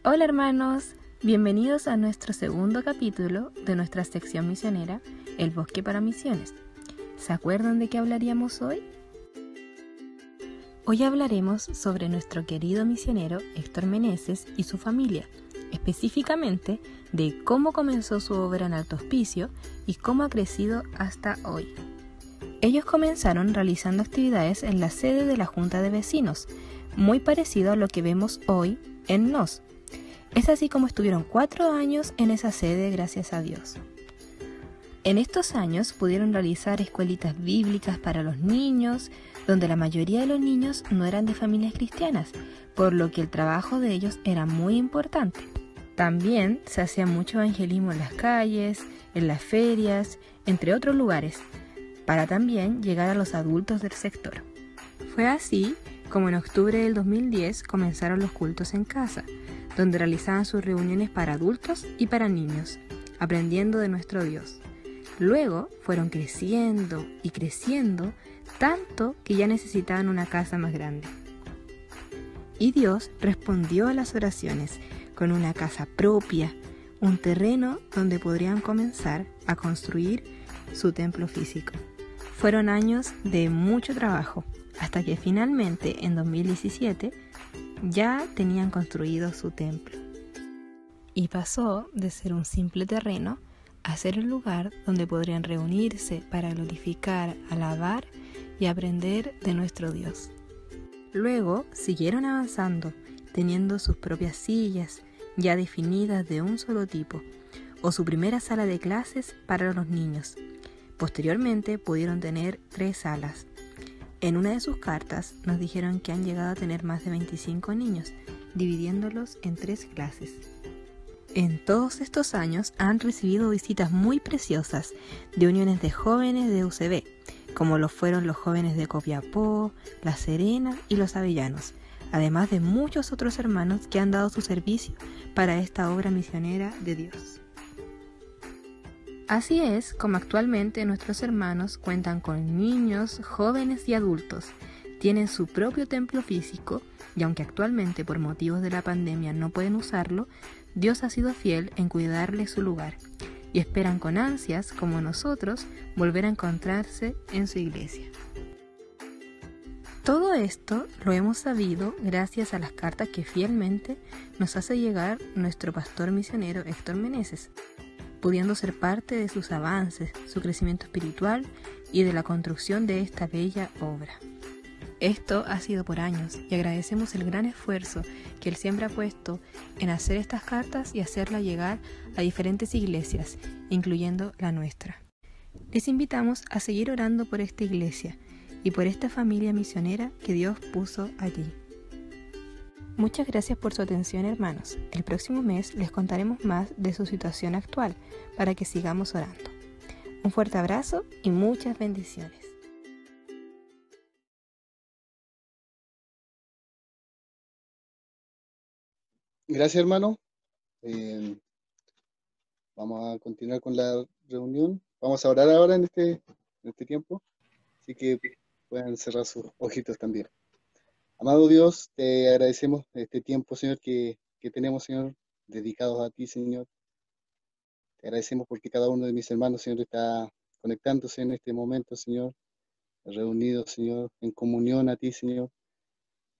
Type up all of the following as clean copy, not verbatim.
Hola hermanos, bienvenidos a nuestro segundo capítulo de nuestra sección misionera, El Bosque para Misiones. ¿Se acuerdan de qué hablaríamos hoy? Hoy hablaremos sobre nuestro querido misionero Héctor Meneses y su familia, específicamente de cómo comenzó su obra en Alto Hospicio y cómo ha crecido hasta hoy. Ellos comenzaron realizando actividades en la sede de la Junta de Vecinos, muy parecido a lo que vemos hoy en NOS. Es así como estuvieron 4 años en esa sede, gracias a Dios. En estos años pudieron realizar escuelitas bíblicas para los niños, donde la mayoría de los niños no eran de familias cristianas, por lo que el trabajo de ellos era muy importante. También se hacía mucho evangelismo en las calles, en las ferias, entre otros lugares, para también llegar a los adultos del sector. Fue así como en octubre del 2010 comenzaron los cultos en casa, donde realizaban sus reuniones para adultos y para niños, aprendiendo de nuestro Dios. Luego fueron creciendo y creciendo, tanto que ya necesitaban una casa más grande. Y Dios respondió a las oraciones con una casa propia, un terreno donde podrían comenzar a construir su templo físico. Fueron años de mucho trabajo, hasta que finalmente en 2017 ya tenían construido su templo. Y pasó de ser un simple terreno a ser el lugar donde podrían reunirse para glorificar, alabar y aprender de nuestro Dios. Luego siguieron avanzando, teniendo sus propias sillas ya definidas de un solo tipo, o su primera sala de clases para los niños. Posteriormente pudieron tener 3 salas. En una de sus cartas nos dijeron que han llegado a tener más de 25 niños, dividiéndolos en 3 clases. En todos estos años han recibido visitas muy preciosas de uniones de jóvenes de UCB, como lo fueron los jóvenes de Copiapó, La Serena y Los Avellanos, además de muchos otros hermanos que han dado su servicio para esta obra misionera de Dios. Así es como actualmente nuestros hermanos cuentan con niños, jóvenes y adultos, tienen su propio templo físico y aunque actualmente por motivos de la pandemia no pueden usarlo, Dios ha sido fiel en cuidarles su lugar y esperan con ansias, como nosotros, volver a encontrarse en su iglesia. Todo esto lo hemos sabido gracias a las cartas que fielmente nos hace llegar nuestro pastor misionero Héctor Meneses, pudiendo ser parte de sus avances, su crecimiento espiritual y de la construcción de esta bella obra. Esto ha sido por años y agradecemos el gran esfuerzo que él siempre ha puesto en hacer estas cartas y hacerlas llegar a diferentes iglesias, incluyendo la nuestra. Les invitamos a seguir orando por esta iglesia y por esta familia misionera que Dios puso allí. Muchas gracias por su atención, hermanos. El próximo mes les contaremos más de su situación actual para que sigamos orando. Un fuerte abrazo y muchas bendiciones. Gracias, hermano. Vamos a continuar con la reunión. Vamos a orar ahora en este tiempo, así que pueden cerrar sus ojitos también. Amado Dios, te agradecemos este tiempo, Señor, que tenemos, Señor, dedicados a ti, Señor. Te agradecemos porque cada uno de mis hermanos, Señor, está conectándose en este momento, Señor, reunidos, Señor, en comunión a ti, Señor.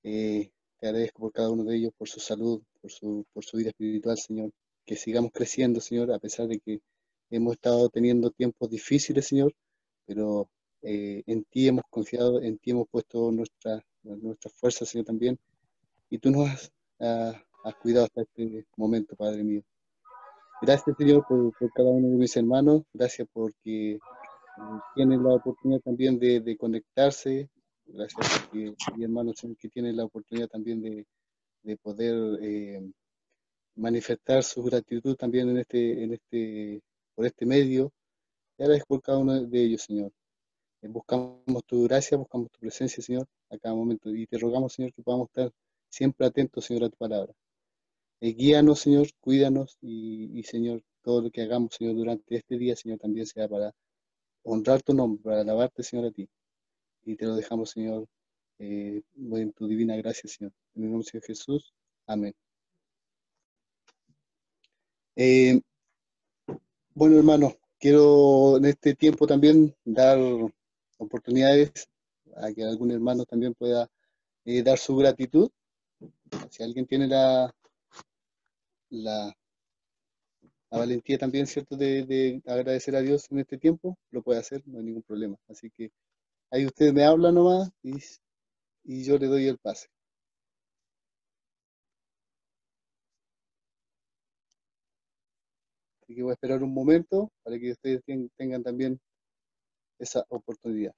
Te agradezco por cada uno de ellos, por su salud, por su vida espiritual, Señor. Que sigamos creciendo, Señor, a pesar de que hemos estado teniendo tiempos difíciles, Señor, pero en ti hemos confiado, en ti hemos puesto nuestra fuerza, Señor, también. Y tú nos has cuidado hasta este momento, Padre mío. Gracias, Señor, por cada uno de mis hermanos. Gracias porque tienen la oportunidad también de conectarse. Gracias porque mi hermano, Señor, que tiene la oportunidad también de poder manifestar su gratitud también por este medio. Te agradezco por cada uno de ellos, Señor. Buscamos tu gracia, buscamos tu presencia, Señor, a cada momento. Y te rogamos, Señor, que podamos estar siempre atentos, Señor, a tu palabra. Guíanos, Señor, cuídanos y, Señor, todo lo que hagamos, Señor, durante este día, Señor, también sea para honrar tu nombre, para alabarte, Señor, a ti. Y te lo dejamos, Señor, en tu divina gracia, Señor. En el nombre de Jesús. Amén. Eh, bueno, hermano, quiero en este tiempo también dar oportunidades a que algún hermano también pueda dar su gratitud. Si alguien tiene la, la valentía también, ¿cierto?, de agradecer a Dios en este tiempo, lo puede hacer, no hay ningún problema. Así que ahí usted me habla nomás y yo le doy el pase. Así que voy a esperar un momento para que ustedes tengan también esa oportunidad.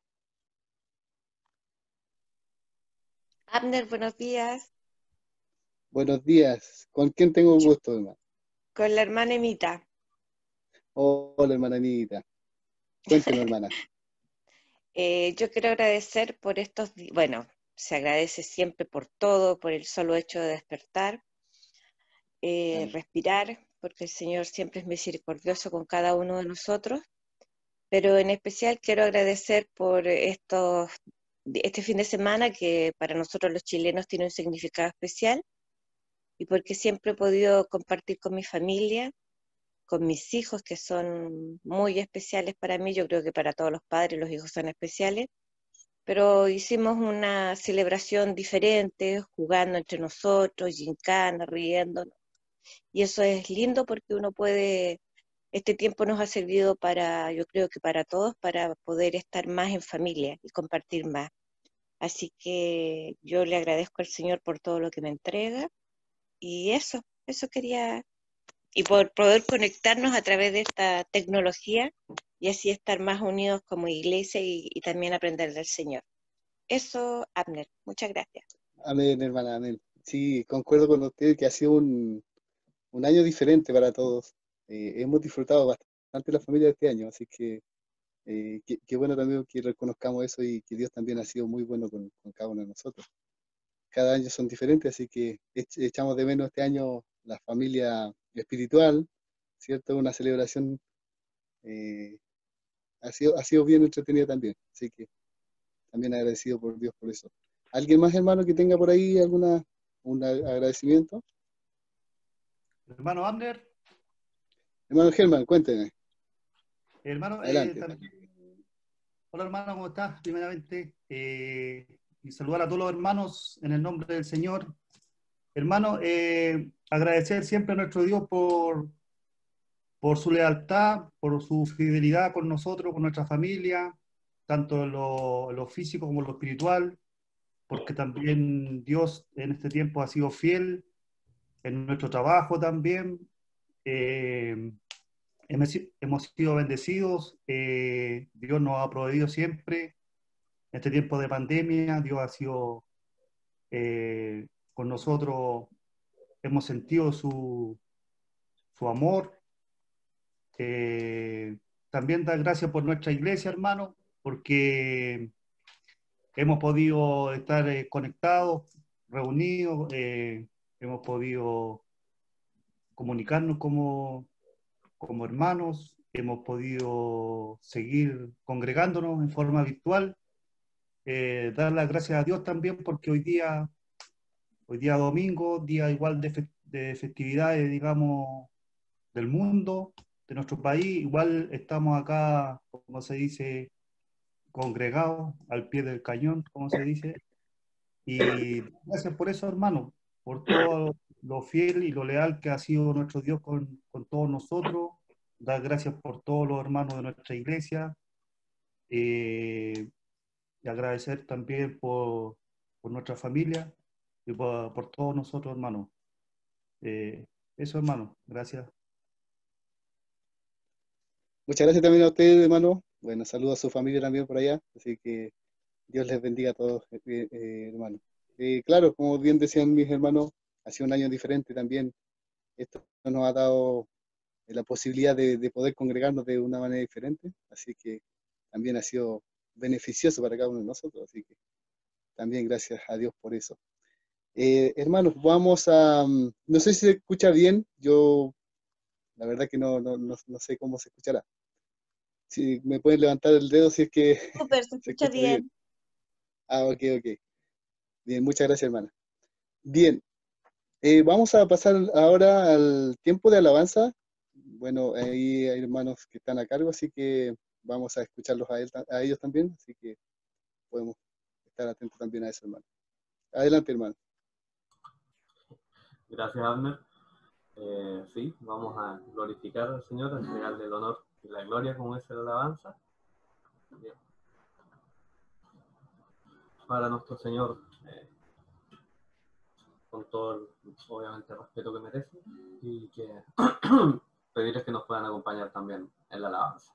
Abner, buenos días. Buenos días. ¿Con quién tengo el gusto, hermano? Con la hermana Emita. Hola, hermana Anita. Cuénteme, hermana. Yo quiero agradecer por estos días. Bueno, se agradece siempre por todo, por el solo hecho de despertar, Amén. respirar, porque el Señor siempre es misericordioso con cada uno de nosotros. Pero en especial quiero agradecer por este fin de semana que para nosotros los chilenos tiene un significado especial y porque siempre he podido compartir con mi familia, con mis hijos, que son muy especiales para mí. Yo creo que para todos los padres los hijos son especiales, pero hicimos una celebración diferente, jugando entre nosotros, gincana, riéndonos, y eso es lindo porque uno puede, este tiempo nos ha servido para, yo creo que para todos, para poder estar más en familia y compartir más. Así que yo le agradezco al Señor por todo lo que me entrega, y eso quería, y por poder conectarnos a través de esta tecnología y así estar más unidos como iglesia y también aprender del Señor. Eso, Abner. Muchas gracias. Amén, hermana, amén. Sí, concuerdo con usted que ha sido un año diferente para todos. Hemos disfrutado bastante la familia este año, así que qué bueno también que reconozcamos eso y que Dios también ha sido muy bueno con cada uno de nosotros. Cada año son diferentes, así que echamos de menos este año la familia espiritual, ¿cierto? Una celebración eh, ha sido bien entretenida también, así que también agradecido por Dios por eso. ¿Alguien más, hermano, que tenga por ahí un agradecimiento? Hermano Abner, Hermano Germán, cuénteme. hermano, Adelante. también, hola hermano, ¿cómo estás? Primeramente, y saludar a todos los hermanos en el nombre del Señor. Hermano, agradecer siempre a nuestro Dios por su lealtad, por su fidelidad con nosotros, con nuestra familia, tanto en lo físico como en lo espiritual, porque también Dios en este tiempo ha sido fiel en nuestro trabajo también. Eh, hemos sido bendecidos, Dios nos ha proveído siempre. En este tiempo de pandemia, Dios ha sido con nosotros, hemos sentido su amor. Eh, También dar gracias por nuestra iglesia, hermano, porque hemos podido estar conectados, reunidos, hemos podido comunicarnos como hermanos, hemos podido seguir congregándonos en forma virtual. Dar las gracias a Dios también porque hoy día domingo, día igual de festividades, digamos, del mundo, de nuestro país, igual estamos acá, como se dice, congregados al pie del cañón, como se dice. Y gracias por eso, hermano, por todo lo fiel y lo leal que ha sido nuestro Dios con todos nosotros. Dar gracias por todos los hermanos de nuestra iglesia. Y agradecer también por nuestra familia y por todos nosotros, hermanos. Eh, Eso, hermano. Gracias. Muchas gracias también a ustedes, hermano. Bueno, saludos a su familia también por allá. Así que Dios les bendiga a todos, hermano. Claro, como bien decían mis hermanos, ha sido un año diferente también. Esto nos ha dado la posibilidad de poder congregarnos de una manera diferente. Así que también ha sido beneficioso para cada uno de nosotros. Así que también gracias a Dios por eso. Hermanos, vamos a... no sé si se escucha bien. Yo, la verdad que no sé cómo se escuchará. Si me pueden levantar el dedo si es que Súper, se se escucha escucha bien. bien. Ah, ok, ok. Bien, muchas gracias, hermana. Bien, vamos a pasar ahora al tiempo de alabanza. bueno, ahí hay hermanos que están a cargo, así que vamos a escucharlos a ellos también, así que podemos estar atentos también a eso, hermano. Adelante, hermano. Gracias, Abner. Sí, vamos a glorificar al Señor, a entregarle el honor y la gloria, como dice la alabanza. Bien. Para nuestro Señor, con todo el, obviamente, respeto que merece, y que pedirles que nos puedan acompañar también en la alabanza.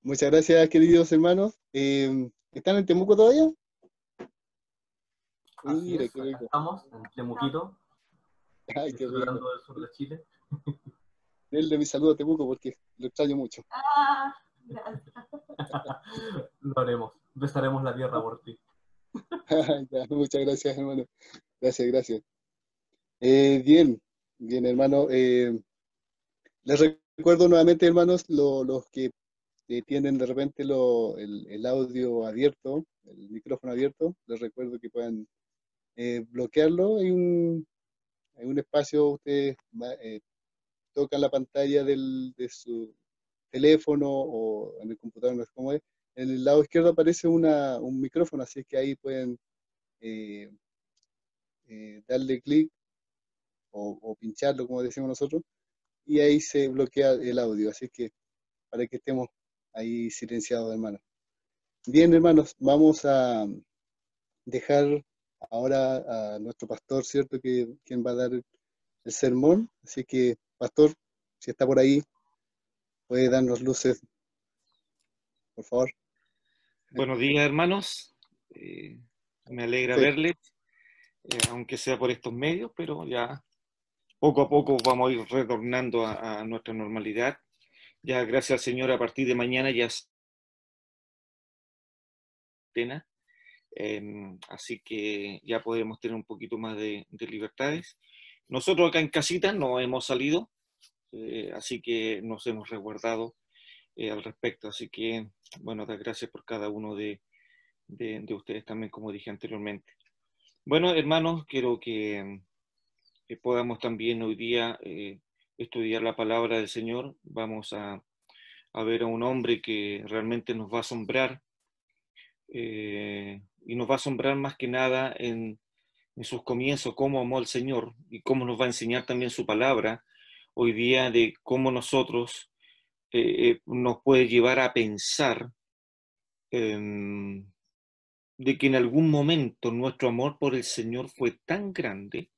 Muchas gracias, queridos hermanos. ¿Están en Temuco todavía? Así Mira, es, qué acá rico. estamos, en Temuquito, Ay, qué rico. disfrutando del sur de Chile. Denle mi saludo a Temuco porque lo extraño mucho. Lo haremos, besaremos la tierra por ti. Ya, muchas gracias, hermano. Gracias, gracias. Bien, bien, hermano. Les recuerdo nuevamente, hermanos, los que tienen de repente el audio abierto, el micrófono abierto, les recuerdo que puedan bloquearlo. Hay un espacio, ustedes tocan la pantalla de su teléfono o en el computador, no sé cómo es. En el lado izquierdo aparece un micrófono, así que ahí pueden eh, darle clic o pincharlo, como decimos nosotros, y ahí se bloquea el audio. Así que para que estemos ahí silenciados, hermanos. Bien, hermanos, vamos a dejar ahora a nuestro pastor, ¿cierto? Quien va a dar el sermón. Así que, pastor, si está por ahí, puede darnos luces, por favor. Buenos días, hermanos. Me alegra Sí. verles, aunque sea por estos medios, pero ya poco a poco vamos a ir retornando a nuestra normalidad. Ya, gracias al Señor, a partir de mañana ya es cena, así que ya podremos tener un poquito más de libertades. Nosotros acá en casita no hemos salido, así que nos hemos resguardado al respecto. Así que, bueno, dar gracias por cada uno de ustedes también, como dije anteriormente. Bueno, hermanos, quiero que podamos también hoy día estudiar la palabra del Señor, vamos a ver a un hombre que realmente nos va a asombrar, y nos va a asombrar más que nada en sus comienzos, cómo amó al Señor y cómo nos va a enseñar también su palabra hoy día de cómo nosotros nos puede llevar a pensar de que en algún momento nuestro amor por el Señor fue tan grande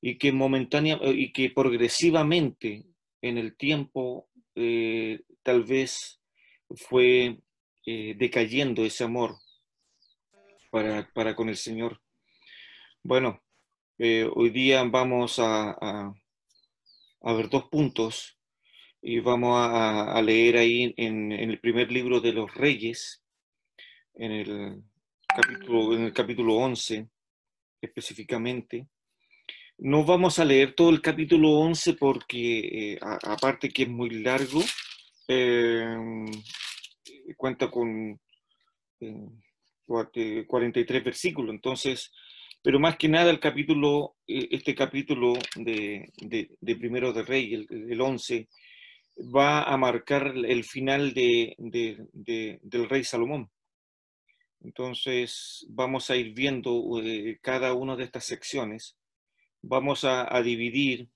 y que y que progresivamente en el tiempo tal vez fue decayendo ese amor para con el Señor. Bueno, hoy día vamos a ver dos puntos y vamos a leer ahí en el primer libro de los Reyes, en el capítulo 11 específicamente. No vamos a leer todo el capítulo 11 porque aparte que es muy largo, cuenta con 43 versículos, entonces, pero más que nada este capítulo de Primero de Rey, el 11, va a marcar el final del rey Salomón. Entonces vamos a ir viendo cada una de estas secciones. Vamos a dividir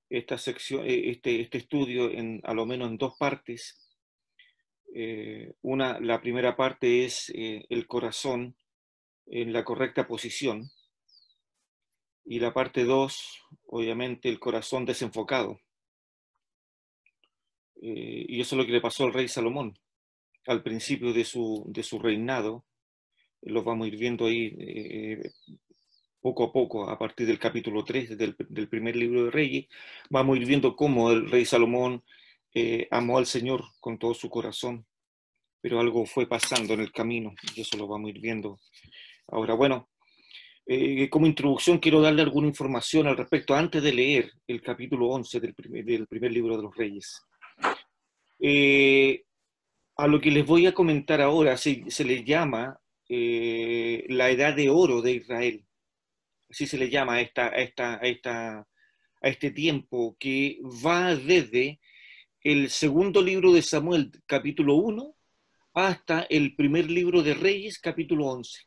esta sección, este estudio a lo menos en dos partes. La primera parte es el corazón en la correcta posición, y la parte 2, obviamente, el corazón desenfocado. Y eso es lo que le pasó al rey Salomón al principio de su reinado. Lo vamos a ir viendo ahí poco a poco, a partir del capítulo 3 del primer libro de Reyes. Vamos a ir viendo cómo el rey Salomón amó al Señor con todo su corazón, pero algo fue pasando en el camino, y eso lo vamos a ir viendo ahora. Bueno, como introducción quiero darle alguna información al respecto antes de leer el capítulo 11 del primer libro de los Reyes. A lo que les voy a comentar ahora se le llama la edad de oro de Israel. Así se le llama a este tiempo que va desde el segundo libro de Samuel, capítulo 1, hasta el primer libro de Reyes, capítulo 11.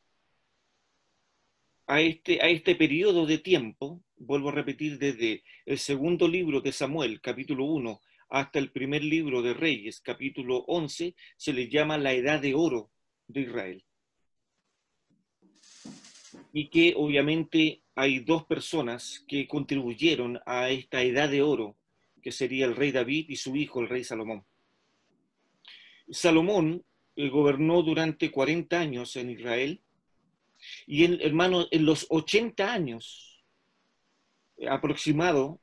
A este periodo de tiempo, vuelvo a repetir, desde el segundo libro de Samuel, capítulo 1, hasta el primer libro de Reyes, capítulo 11, se le llama la edad de oro de Israel. Y que obviamente hay dos personas que contribuyeron a esta edad de oro, que sería el rey David y su hijo, el rey Salomón. Salomón gobernó durante 40 años en Israel, y hermano, en los 80 años aproximado,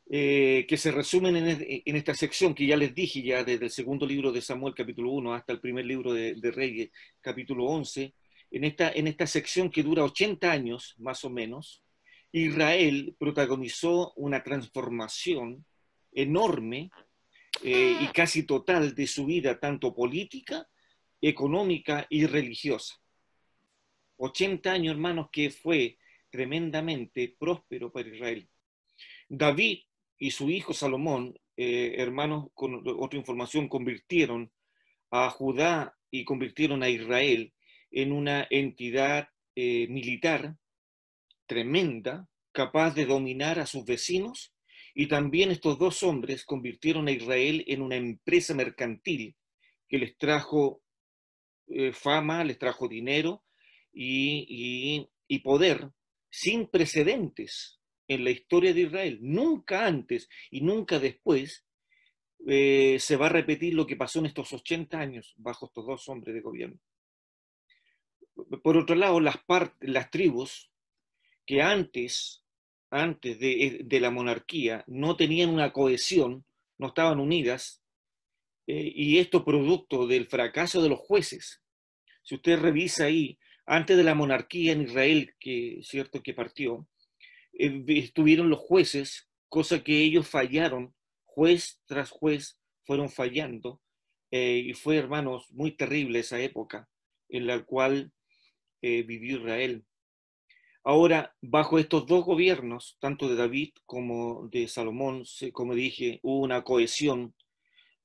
que se resumen en esta sección que ya les dije, ya desde el segundo libro de Samuel, capítulo 1, hasta el primer libro de Reyes, capítulo 11, en esta sección que dura 80 años, más o menos, Israel protagonizó una transformación enorme y casi total de su vida, tanto política, económica y religiosa. 80 años, hermanos, que fue tremendamente próspero para Israel. David y su hijo Salomón, hermanos, con otra información, convirtieron a Judá y convirtieron a Israel en una entidad militar tremenda, capaz de dominar a sus vecinos, y también estos dos hombres convirtieron a Israel en una empresa mercantil que les trajo fama, les trajo dinero y poder sin precedentes en la historia de Israel. Nunca antes y nunca después se va a repetir lo que pasó en estos 80 años bajo estos dos hombres de gobierno. Por otro lado, las tribus que antes de la monarquía no tenían una cohesión, no estaban unidas, y esto producto del fracaso de los jueces. Si usted revisa ahí, antes de la monarquía en Israel, cierto que partió, estuvieron los jueces, cosa que ellos fallaron, juez tras juez fueron fallando, y fue, hermanos, muy terrible esa época en la cual vivió Israel. Ahora, bajo estos dos gobiernos, tanto de David como de Salomón, como dije, hubo una cohesión,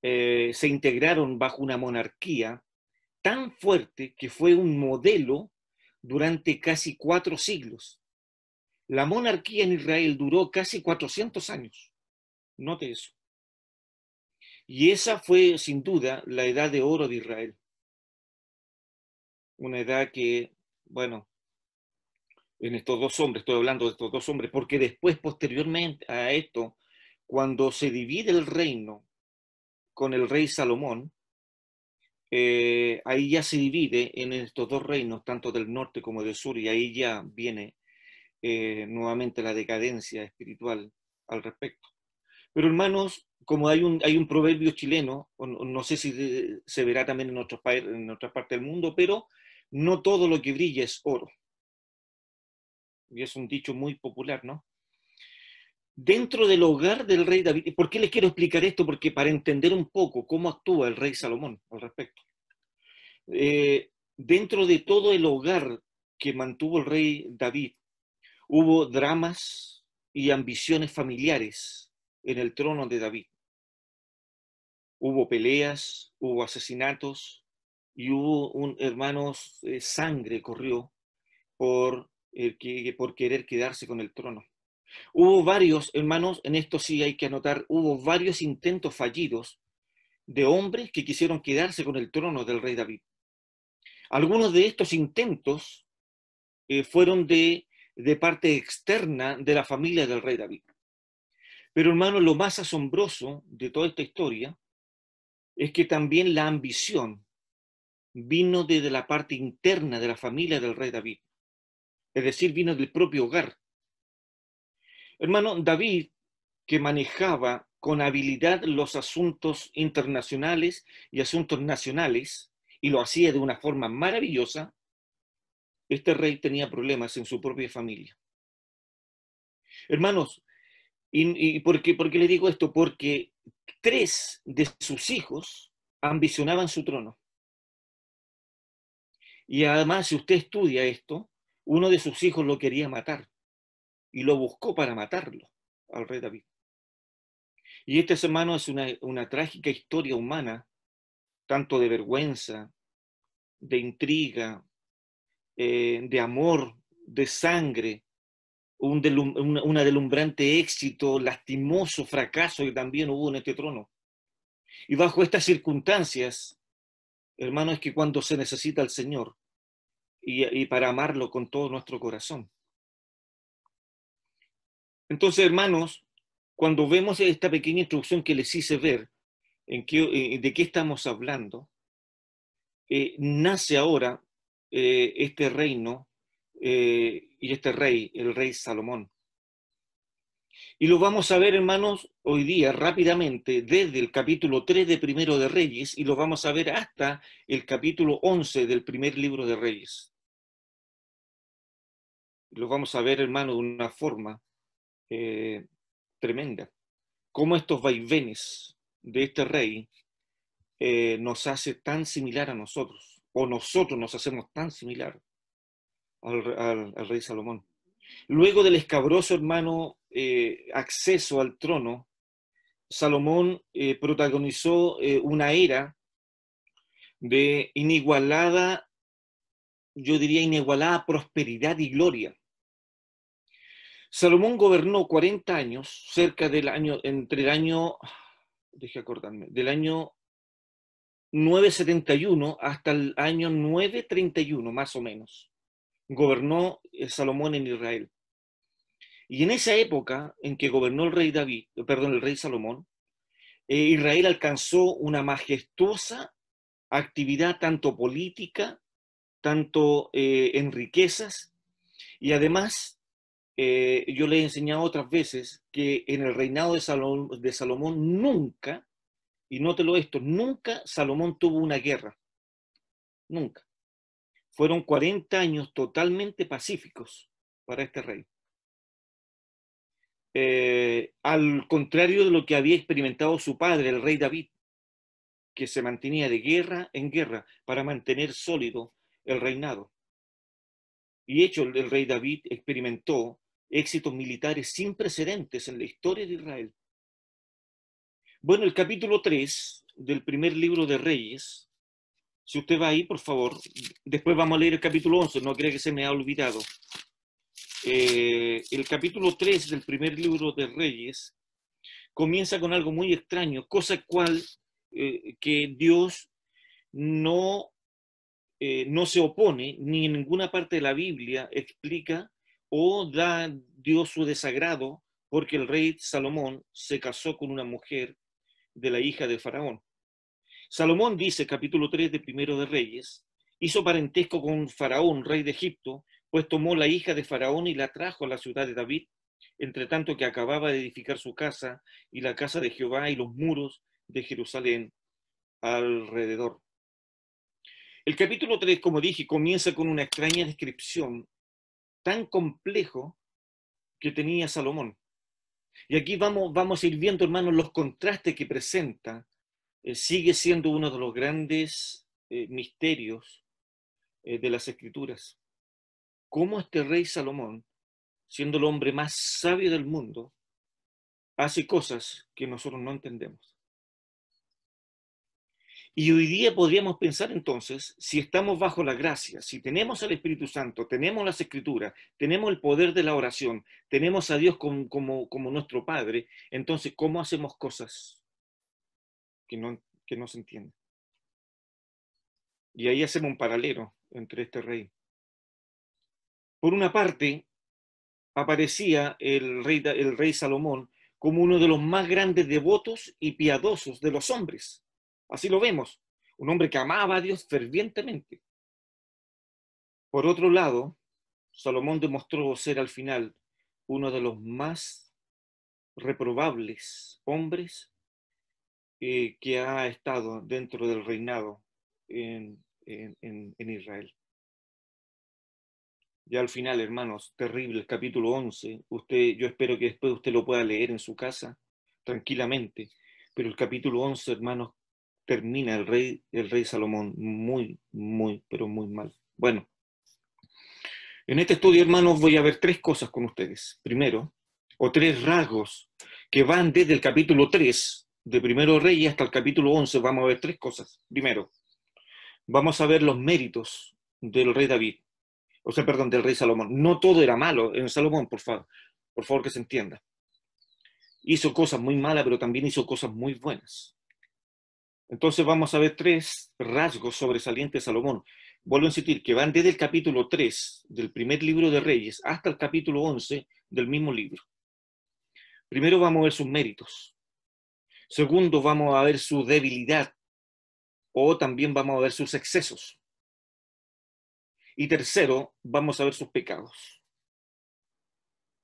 se integraron bajo una monarquía tan fuerte que fue un modelo durante casi 4 siglos. La monarquía en Israel duró casi 400 años. Note eso. Y esa fue, sin duda, la edad de oro de Israel. Una edad que, bueno, en estos dos hombres, estoy hablando de estos dos hombres, porque después, posteriormente a esto, cuando se divide el reino con el rey Salomón, ahí ya se divide en estos dos reinos, tanto del norte como del sur, y ahí ya viene nuevamente la decadencia espiritual al respecto. Pero hermanos, como hay un proverbio chileno, no sé si se verá también en otras partes del mundo, pero no todo lo que brilla es oro. Y es un dicho muy popular, ¿no? Dentro del hogar del rey David, ¿por qué les quiero explicar esto? Porque para entender un poco cómo actúa el rey Salomón al respecto. Dentro de todo el hogar que mantuvo el rey David, hubo dramas y ambiciones familiares en el trono de David. Hubo peleas, hubo asesinatos y hubo, hermanos, sangre corrió por querer quedarse con el trono. Hubo varios, hermanos, en esto sí hay que anotar, hubo varios intentos fallidos de hombres que quisieron quedarse con el trono del rey David. Algunos de estos intentos fueron de parte externa de la familia del rey David. Pero, hermano, lo más asombroso de toda esta historia es que también la ambición vino desde la parte interna de la familia del rey David. Es decir, vino del propio hogar. Hermano, David, que manejaba con habilidad los asuntos internacionales y asuntos nacionales, y lo hacía de una forma maravillosa, este rey tenía problemas en su propia familia. Hermanos, ¿y por qué le digo esto? Porque 3 de sus hijos ambicionaban su trono. Y además, si usted estudia esto, uno de sus hijos lo quería matar y lo buscó para matarlo al rey David. Y este, hermano, es una trágica historia humana, tanto de vergüenza, de intriga, de amor, de sangre, una deslumbrante éxito, lastimoso fracaso que también hubo en este trono. Y bajo estas circunstancias, hermano, es que cuando se necesita al Señor y para amarlo con todo nuestro corazón. Entonces, hermanos, cuando vemos esta pequeña introducción que les hice ver, de qué estamos hablando, nace ahora este reino y este rey, el rey Salomón. Y lo vamos a ver, hermanos, hoy día rápidamente desde el capítulo 3 de Primero de Reyes y lo vamos a ver hasta el capítulo 11 del primer libro de Reyes. Lo vamos a ver, hermano, de una forma tremenda. Cómo estos vaivenes de este rey nos hace tan similar a nosotros, o nosotros nos hacemos tan similar al rey Salomón. Luego del escabroso, hermano, acceso al trono, Salomón protagonizó una era de inigualada, yo diría inigualada prosperidad y gloria. Salomón gobernó 40 años, entre el año, deje acordarme, del año 971 hasta el año 931, más o menos. Gobernó Salomón en Israel. Y en esa época en que gobernó el rey Salomón, Israel alcanzó una majestuosa actividad tanto política, tanto en riquezas, y además yo le he enseñado otras veces que en el reinado de Salomón nunca, y nótelo esto, nunca Salomón tuvo una guerra, nunca. Fueron 40 años totalmente pacíficos para este rey. Al contrario de lo que había experimentado su padre, el rey David, que se mantenía de guerra en guerra para mantener sólido el reinado. Y hecho, el rey David experimentó éxitos militares sin precedentes en la historia de Israel. Bueno, el capítulo 3 del primer libro de Reyes, si usted va ahí, por favor, después vamos a leer el capítulo 11, no creo que se me ha olvidado. El capítulo 3 del primer libro de Reyes comienza con algo muy extraño, cosa cual que Dios no se opone, ni en ninguna parte de la Biblia explica o da Dios su desagrado porque el rey Salomón se casó con una mujer de la hija de Faraón. Salomón dice, capítulo 3 de Primero de Reyes, hizo parentesco con Faraón, rey de Egipto, pues tomó la hija de Faraón y la trajo a la ciudad de David, entre tanto que acababa de edificar su casa y la casa de Jehová y los muros de Jerusalén alrededor. El capítulo 3, como dije, comienza con una extraña descripción tan complejo que tenía Salomón. Y aquí vamos a ir viendo, hermanos, los contrastes que presenta. Sigue siendo uno de los grandes misterios de las Escrituras. Cómo este rey Salomón, siendo el hombre más sabio del mundo, hace cosas que nosotros no entendemos. Y hoy día podríamos pensar entonces, si estamos bajo la gracia, si tenemos al Espíritu Santo, tenemos las Escrituras, tenemos el poder de la oración, tenemos a Dios como nuestro Padre, entonces, ¿cómo hacemos cosas que no se entienden? Y ahí hacemos un paralelo entre este rey. Por una parte, aparecía el rey Salomón como uno de los más grandes devotos y piadosos de los hombres. Así lo vemos, un hombre que amaba a Dios fervientemente. Por otro lado, Salomón demostró ser al final uno de los más reprobables hombres que ha estado dentro del reinado en Israel. Ya al final, hermanos, terrible, el capítulo 11, yo espero que después usted lo pueda leer en su casa tranquilamente, pero el capítulo 11, hermanos, termina el rey Salomón muy, pero muy mal. Bueno, en este estudio, hermanos, voy a ver tres cosas con ustedes. Primero, o tres rasgos que van desde el capítulo 3 de Primero Reyes hasta el capítulo 11, vamos a ver tres cosas. Primero, vamos a ver los méritos del rey David. Del rey Salomón. No todo era malo en Salomón, por favor que se entienda. Hizo cosas muy malas, pero también hizo cosas muy buenas. Entonces vamos a ver tres rasgos sobresalientes de Salomón. Vuelvo a insistir que van desde el capítulo 3 del primer libro de Reyes hasta el capítulo 11 del mismo libro. Primero vamos a ver sus méritos. Segundo, vamos a ver su debilidad, o también vamos a ver sus excesos. Y tercero, vamos a ver sus pecados.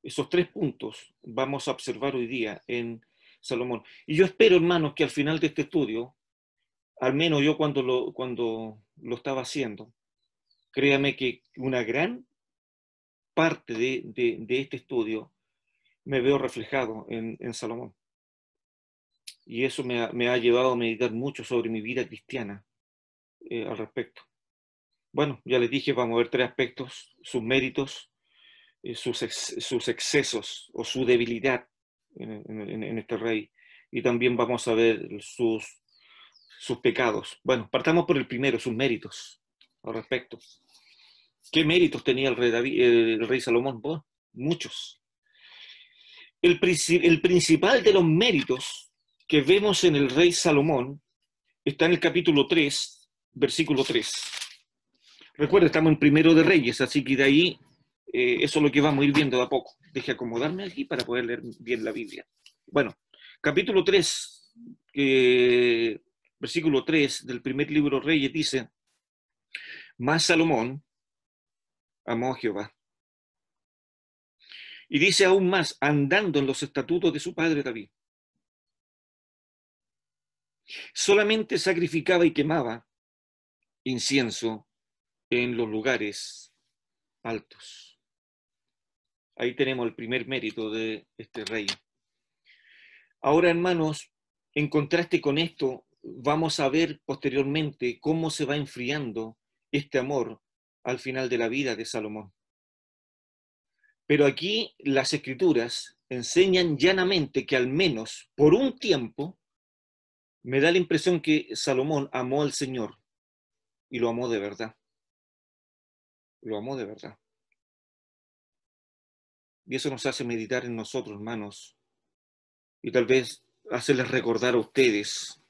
Esos tres puntos vamos a observar hoy día en Salomón. Y yo espero, hermanos, que al final de este estudio, al menos yo cuando lo estaba haciendo, créame que una gran parte de este estudio me veo reflejado en Salomón. Y eso me ha llevado a meditar mucho sobre mi vida cristiana al respecto. Bueno, ya les dije, vamos a ver tres aspectos: sus méritos, sus excesos o su debilidad en este rey, y también vamos a ver sus pecados. Bueno, partamos por el primero, sus méritos al respecto. ¿Qué méritos tenía el rey Salomón? Bueno, muchos. El principal de los méritos que vemos en el rey Salomón está en el capítulo 3, versículo 3. Recuerda, estamos en Primero de Reyes, así que de ahí eso es lo que vamos a ir viendo de a poco. Deje acomodarme aquí para poder leer bien la Biblia. Bueno, capítulo 3, versículo 3 del primer libro de Reyes dice: Mas Salomón amó a Jehová. Y dice aún más, andando en los estatutos de su padre David. Solamente sacrificaba y quemaba incienso en los lugares altos. Ahí tenemos el primer mérito de este rey. Ahora, hermanos, en contraste con esto, vamos a ver posteriormente cómo se va enfriando este amor al final de la vida de Salomón. Pero aquí las Escrituras enseñan llanamente que al menos por un tiempo me da la impresión que Salomón amó al Señor y lo amó de verdad. Lo amó de verdad. Y eso nos hace meditar en nosotros, hermanos, y tal vez hacerles recordar a ustedes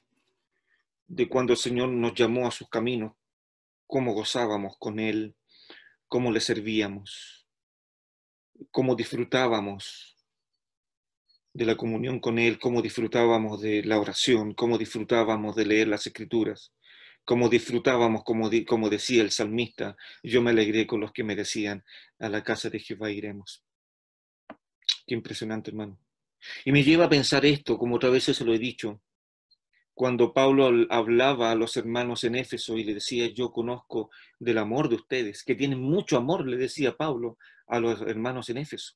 de cuando el Señor nos llamó a sus caminos, cómo gozábamos con Él, cómo le servíamos, cómo disfrutábamos de la comunión con Él, cómo disfrutábamos de la oración, cómo disfrutábamos de leer las Escrituras, cómo disfrutábamos, como decía el salmista, yo me alegré con los que me decían, a la casa de Jehová iremos. Qué impresionante, hermano. Y me lleva a pensar esto, como otras veces se lo he dicho, cuando Pablo hablaba a los hermanos en Éfeso y le decía, yo conozco del amor de ustedes, que tienen mucho amor, le decía Pablo a los hermanos en Éfeso.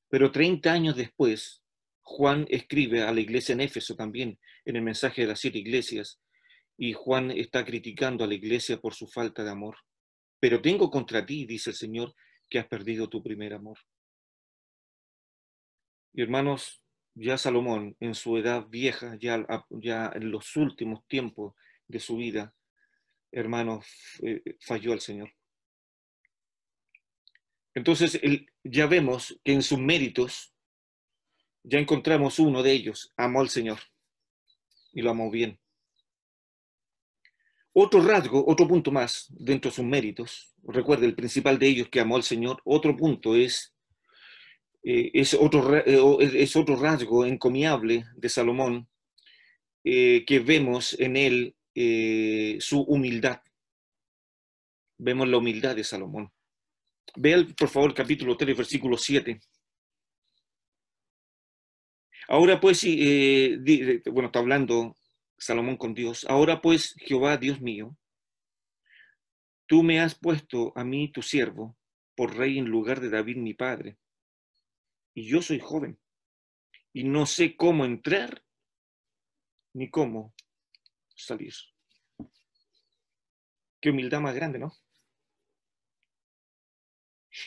Pero 30 años después, Juan escribe a la iglesia en Éfeso también, en el mensaje de las 7 iglesias, y Juan está criticando a la iglesia por su falta de amor. Pero tengo contra ti, dice el Señor, que has perdido tu primer amor. Y hermanos, ya Salomón, en su edad vieja, ya en los últimos tiempos de su vida, hermanos, falló al Señor. Entonces, ya vemos que en sus méritos, ya encontramos uno de ellos, amó al Señor, y lo amó bien. Otro rasgo, otro punto más dentro de sus méritos, recuerde, el principal de ellos que amó al Señor, otro punto es otro rasgo encomiable de Salomón, que vemos en él su humildad. Vemos la humildad de Salomón. Vean, por favor, capítulo 3, versículo 7. Ahora pues, bueno, está hablando Salomón con Dios. Ahora pues, Jehová, Dios mío, tú me has puesto a mí, tu siervo, por rey en lugar de David, mi padre. Y yo soy joven, y no sé cómo entrar, ni cómo salir. Qué humildad más grande, ¿no?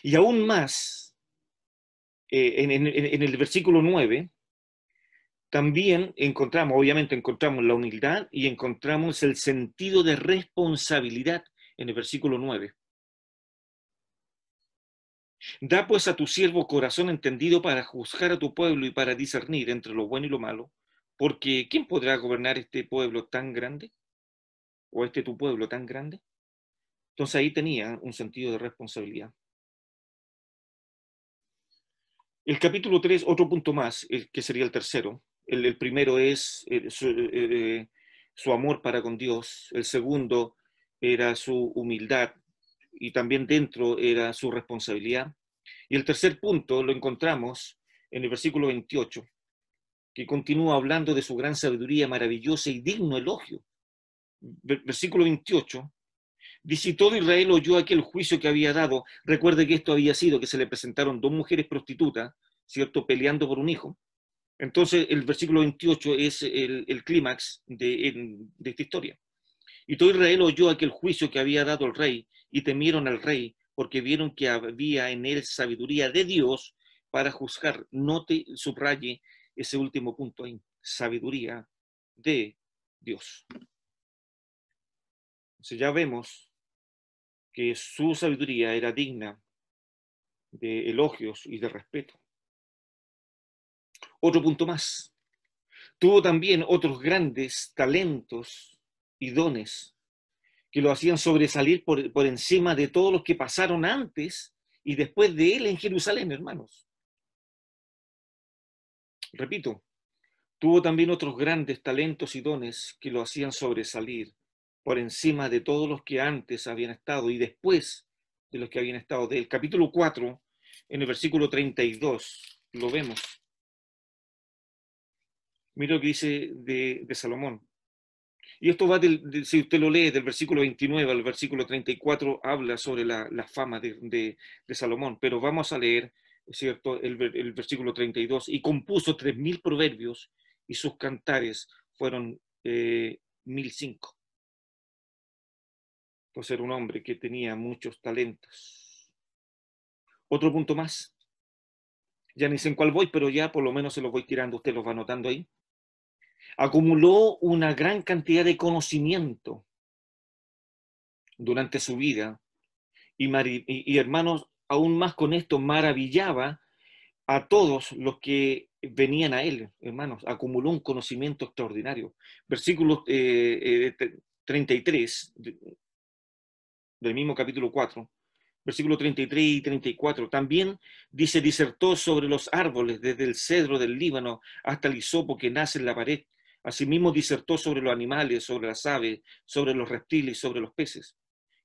Y aún más, en el versículo 9, también obviamente encontramos la humildad y encontramos el sentido de responsabilidad en el versículo 9. Da pues a tu siervo corazón entendido para juzgar a tu pueblo y para discernir entre lo bueno y lo malo, porque ¿quién podrá gobernar este pueblo tan grande? ¿O tu pueblo tan grande? Entonces ahí tenía un sentido de responsabilidad. El capítulo 3, otro punto más, que sería el tercero. El primero es su amor para con Dios. El segundo era su humildad y también dentro era su responsabilidad. Y el tercer punto lo encontramos en el versículo 28, que continúa hablando de su gran sabiduría maravillosa y digno elogio. Versículo 28. Dice, todo Israel oyó aquel juicio que había dado. Recuerde que esto había sido que se le presentaron 2 mujeres prostitutas, ¿cierto?, peleando por un hijo. Entonces, el versículo 28 es el clímax de esta historia. Y todo Israel oyó aquel juicio que había dado el rey, y temieron al rey, porque vieron que había en él sabiduría de Dios para juzgar. Note, subraye ese último punto ahí, sabiduría de Dios. Entonces ya vemos que su sabiduría era digna de elogios y de respeto. Otro punto más. Tuvo también otros grandes talentos y dones que lo hacían sobresalir por encima de todos los que pasaron antes y después de él en Jerusalén, hermanos. Repito, tuvo también otros grandes talentos y dones que lo hacían sobresalir por encima de todos los que antes habían estado y después de los que habían estado de él. Capítulo 4, en el versículo 32, lo vemos. Mira lo que dice de Salomón. Y esto va, si usted lo lee, del versículo 29 al versículo 34, habla sobre la fama de Salomón. Pero vamos a leer, ¿cierto?, el versículo 32. Y compuso 3.000 proverbios y sus cantares fueron 1.005. Entonces era un hombre que tenía muchos talentos. Otro punto más. Ya ni sé en cuál voy, pero ya por lo menos se los voy tirando, usted los va anotando ahí. Acumuló una gran cantidad de conocimiento durante su vida y hermanos, aún más con esto, maravillaba a todos los que venían a él, hermanos, acumuló un conocimiento extraordinario. Versículo 33 del mismo capítulo 4, versículo 33 y 34, también dice, disertó sobre los árboles, desde el cedro del Líbano hasta el hisopo que nace en la pared. Asimismo disertó sobre los animales, sobre las aves, sobre los reptiles y sobre los peces.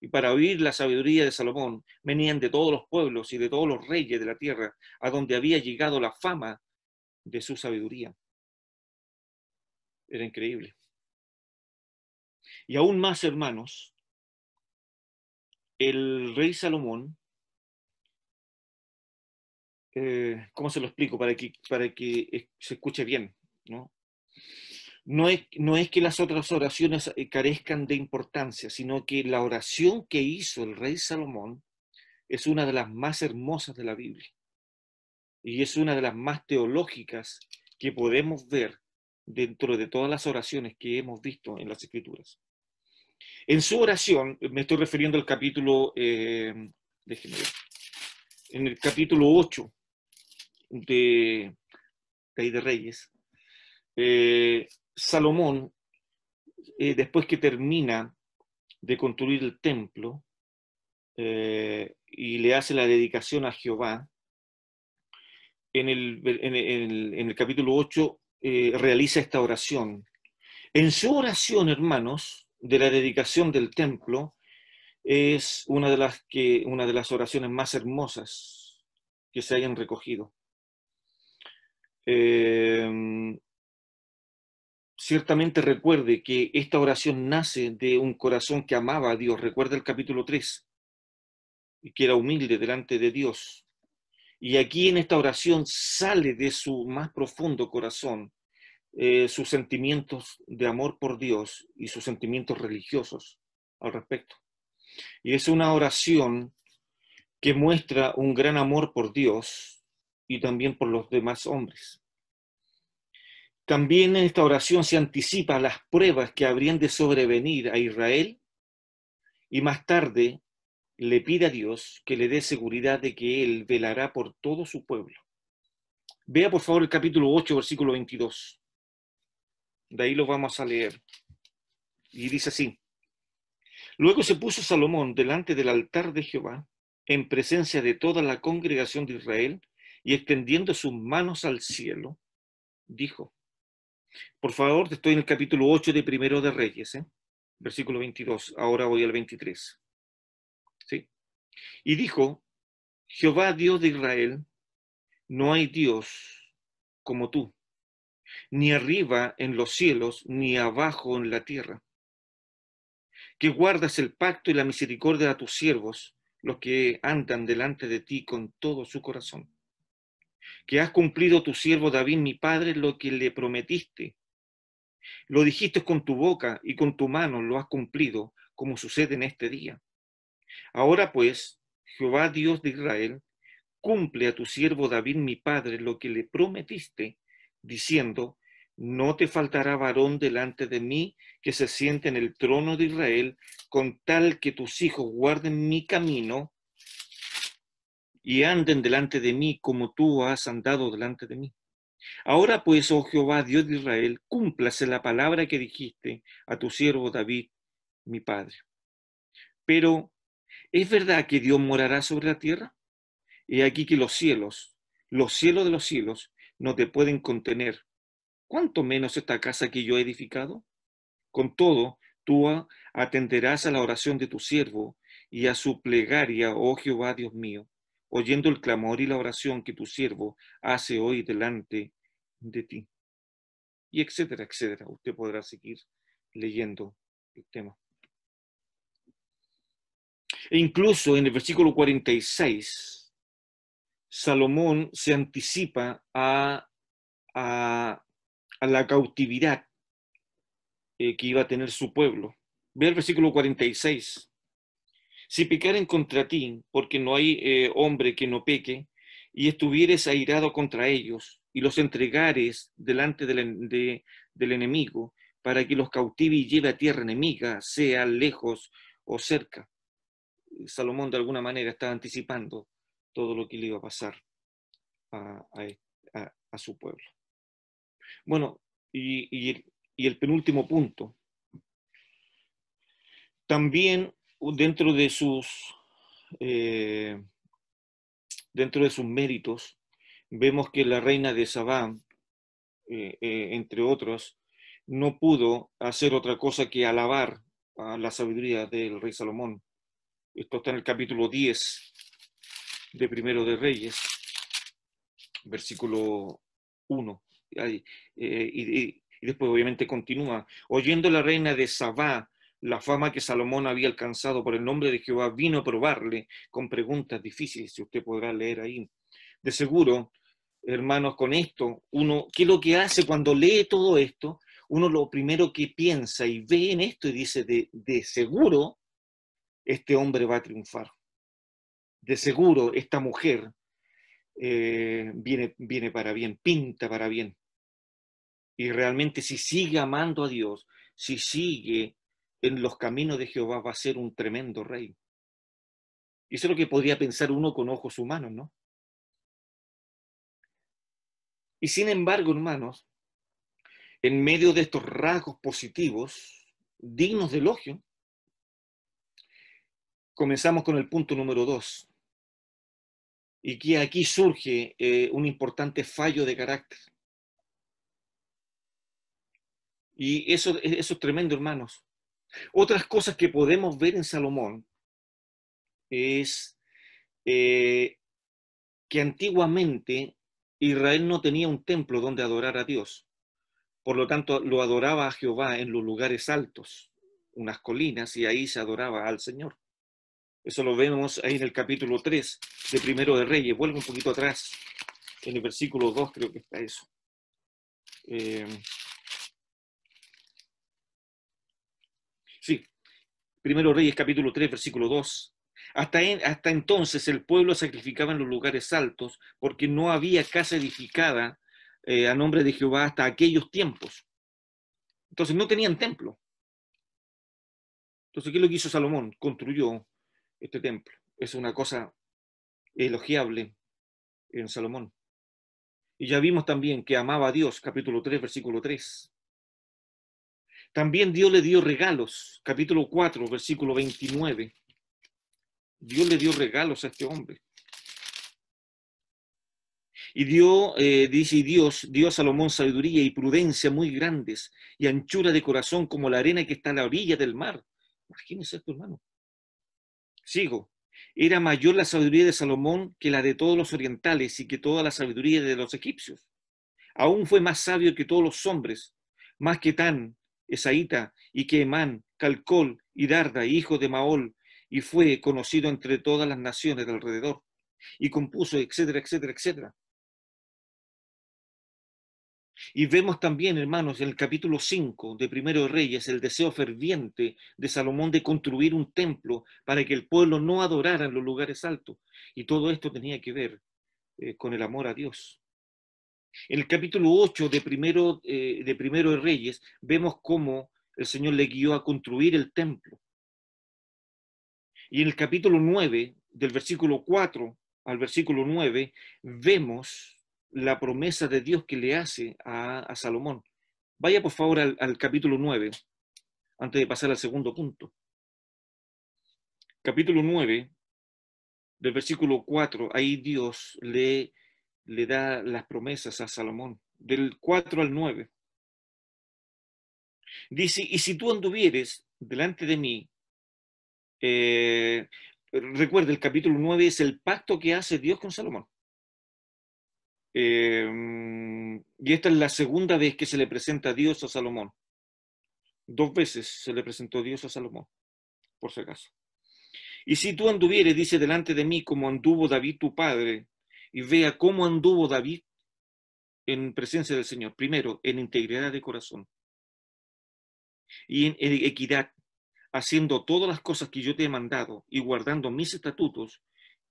Y para oír la sabiduría de Salomón venían de todos los pueblos y de todos los reyes de la tierra, a donde había llegado la fama de su sabiduría. Era increíble. Y aún más, hermanos, el rey Salomón, ¿cómo se lo explico? Para que se escuche bien, ¿no? No es que las otras oraciones carezcan de importancia, sino que la oración que hizo el rey Salomón es una de las más hermosas de la Biblia. Y es una de las más teológicas que podemos ver dentro de todas las oraciones que hemos visto en las Escrituras. En su oración, me estoy refiriendo al capítulo, déjenme ver, en el capítulo 8 de Reyes, Salomón, después que termina de construir el templo y le hace la dedicación a Jehová, en el capítulo 8 realiza esta oración. En su oración, hermanos, de la dedicación del templo, es una de las oraciones más hermosas que se hayan recogido. Ciertamente recuerde que esta oración nace de un corazón que amaba a Dios. Recuerda el capítulo 3, y que era humilde delante de Dios. Y aquí en esta oración sale de su más profundo corazón sus sentimientos de amor por Dios y sus sentimientos religiosos al respecto. Y es una oración que muestra un gran amor por Dios y también por los demás hombres. También en esta oración se anticipa las pruebas que habrían de sobrevenir a Israel y más tarde le pide a Dios que le dé seguridad de que Él velará por todo su pueblo. Vea por favor el capítulo 8, versículo 22. De ahí lo vamos a leer. Y dice así: Luego se puso Salomón delante del altar de Jehová, en presencia de toda la congregación de Israel, y extendiendo sus manos al cielo, dijo, por favor, estoy en el capítulo 8 de Primero de Reyes, versículo 22, ahora voy al 23. ¿Sí? Y dijo, Jehová Dios de Israel, no hay Dios como tú, ni arriba en los cielos, ni abajo en la tierra, que guardas el pacto y la misericordia a tus siervos, los que andan delante de ti con todo su corazón. Que has cumplido tu siervo David, mi padre, lo que le prometiste. Lo dijiste con tu boca y con tu mano lo has cumplido, como sucede en este día. Ahora pues, Jehová Dios de Israel, cumple a tu siervo David, mi padre, lo que le prometiste, diciendo, no te faltará varón delante de mí que se siente en el trono de Israel, con tal que tus hijos guarden mi camino y anden delante de mí como tú has andado delante de mí. Ahora pues, oh Jehová, Dios de Israel, cúmplase la palabra que dijiste a tu siervo David, mi padre. Pero, ¿es verdad que Dios morará sobre la tierra? He aquí que los cielos de los cielos, no te pueden contener. ¿Cuánto menos esta casa que yo he edificado? Con todo, tú atenderás a la oración de tu siervo y a su plegaria, oh Jehová Dios mío, oyendo el clamor y la oración que tu siervo hace hoy delante de ti. Y etcétera, etcétera. Usted podrá seguir leyendo el tema. E incluso en el versículo 46, Salomón se anticipa a la cautividad que iba a tener su pueblo. Ve el versículo 46. Si pecaren contra ti, porque no hay hombre que no peque, y estuvieres airado contra ellos, y los entregares delante del enemigo, para que los cautive y lleve a tierra enemiga, sea lejos o cerca. Salomón de alguna manera estaba anticipando todo lo que le iba a pasar a su pueblo. Bueno, y el penúltimo punto. También dentro de sus méritos, vemos que la reina de Sabá, entre otros, no pudo hacer otra cosa que alabar a la sabiduría del rey Salomón. Esto está en el capítulo 10 de Primero de Reyes, versículo 1. Y después obviamente continúa. Oyendo la reina de Sabá la fama que Salomón había alcanzado por el nombre de Jehová, vino a probarle con preguntas difíciles, si usted podrá leer ahí. De seguro, hermanos, con esto, uno, ¿qué es lo que hace cuando lee todo esto? Uno lo primero que piensa y ve en esto y dice, de seguro, este hombre va a triunfar. De seguro, esta mujer viene para bien, pinta para bien. Y realmente si sigue amando a Dios, si sigue en los caminos de Jehová, va a ser un tremendo rey. Y eso es lo que podría pensar uno con ojos humanos, ¿no? Y sin embargo, hermanos, en medio de estos rasgos positivos, dignos de elogio, comenzamos con el punto número 2. Y que aquí surge un importante fallo de carácter. Y eso es tremendo, hermanos. Otras cosas que podemos ver en Salomón es que antiguamente Israel no tenía un templo donde adorar a Dios. Por lo tanto, lo adoraba a Jehová en los lugares altos, unas colinas, y ahí se adoraba al Señor. Eso lo vemos ahí en el capítulo 3 de Primero de Reyes. Vuelvo un poquito atrás, en el versículo 2 creo que está eso. Sí, Primero Reyes capítulo 3, versículo 2. Hasta entonces el pueblo sacrificaba en los lugares altos porque no había casa edificada a nombre de Jehová hasta aquellos tiempos. Entonces no tenían templo. Entonces, ¿qué es lo que hizo Salomón? Construyó este templo. Es una cosa elogiable en Salomón. Y ya vimos también que amaba a Dios, capítulo 3, versículo 3. También Dios le dio regalos, capítulo 4, versículo 29. Dios le dio regalos a este hombre. Y Dios dio a Salomón sabiduría y prudencia muy grandes y anchura de corazón como la arena que está a la orilla del mar. Imagínense esto, hermano. Sigo. Era mayor la sabiduría de Salomón que la de todos los orientales y que toda la sabiduría de los egipcios. Aún fue más sabio que todos los hombres, más que Tan, Esaíta, y que Emán, Calcol y Darda, hijo de Maol, y fue conocido entre todas las naciones de alrededor. Y compuso, etcétera, etcétera, etcétera. Y vemos también, hermanos, en el capítulo 5 de Primero de Reyes, el deseo ferviente de Salomón de construir un templo para que el pueblo no adorara en los lugares altos. Y todo esto tenía que ver con el amor a Dios. En el capítulo 8 de Primero de Reyes, vemos cómo el Señor le guió a construir el templo. Y en el capítulo 9, del versículo 4 al versículo 9, vemos la promesa de Dios que le hace a Salomón. Vaya por favor al capítulo 9, antes de pasar al segundo punto. Capítulo 9, del versículo 4, ahí Dios le da las promesas a Salomón, del 4 al 9. Dice, y si tú anduvieres delante de mí, recuerda, el capítulo 9 es el pacto que hace Dios con Salomón. Y esta es la segunda vez que se le presenta a Dios a Salomón. 2 veces se le presentó Dios a Salomón, por si acaso. Y si tú anduvieres, dice, delante de mí como anduvo David tu padre, y vea cómo anduvo David en presencia del Señor. Primero, en integridad de corazón y en equidad, haciendo todas las cosas que yo te he mandado y guardando mis estatutos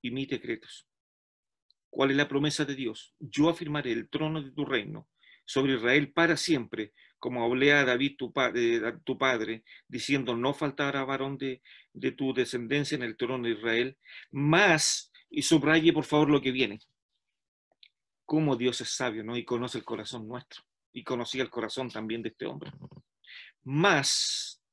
y mis decretos. ¿Cuál es la promesa de Dios? Yo afirmaré el trono de tu reino sobre Israel para siempre, como hablé a David tu padre, diciendo, no faltará varón de tu descendencia en el trono de Israel, más, y subraye por favor lo que viene, cómo Dios es sabio, ¿no? Y conoce el corazón nuestro, y conocía el corazón también de este hombre. Más,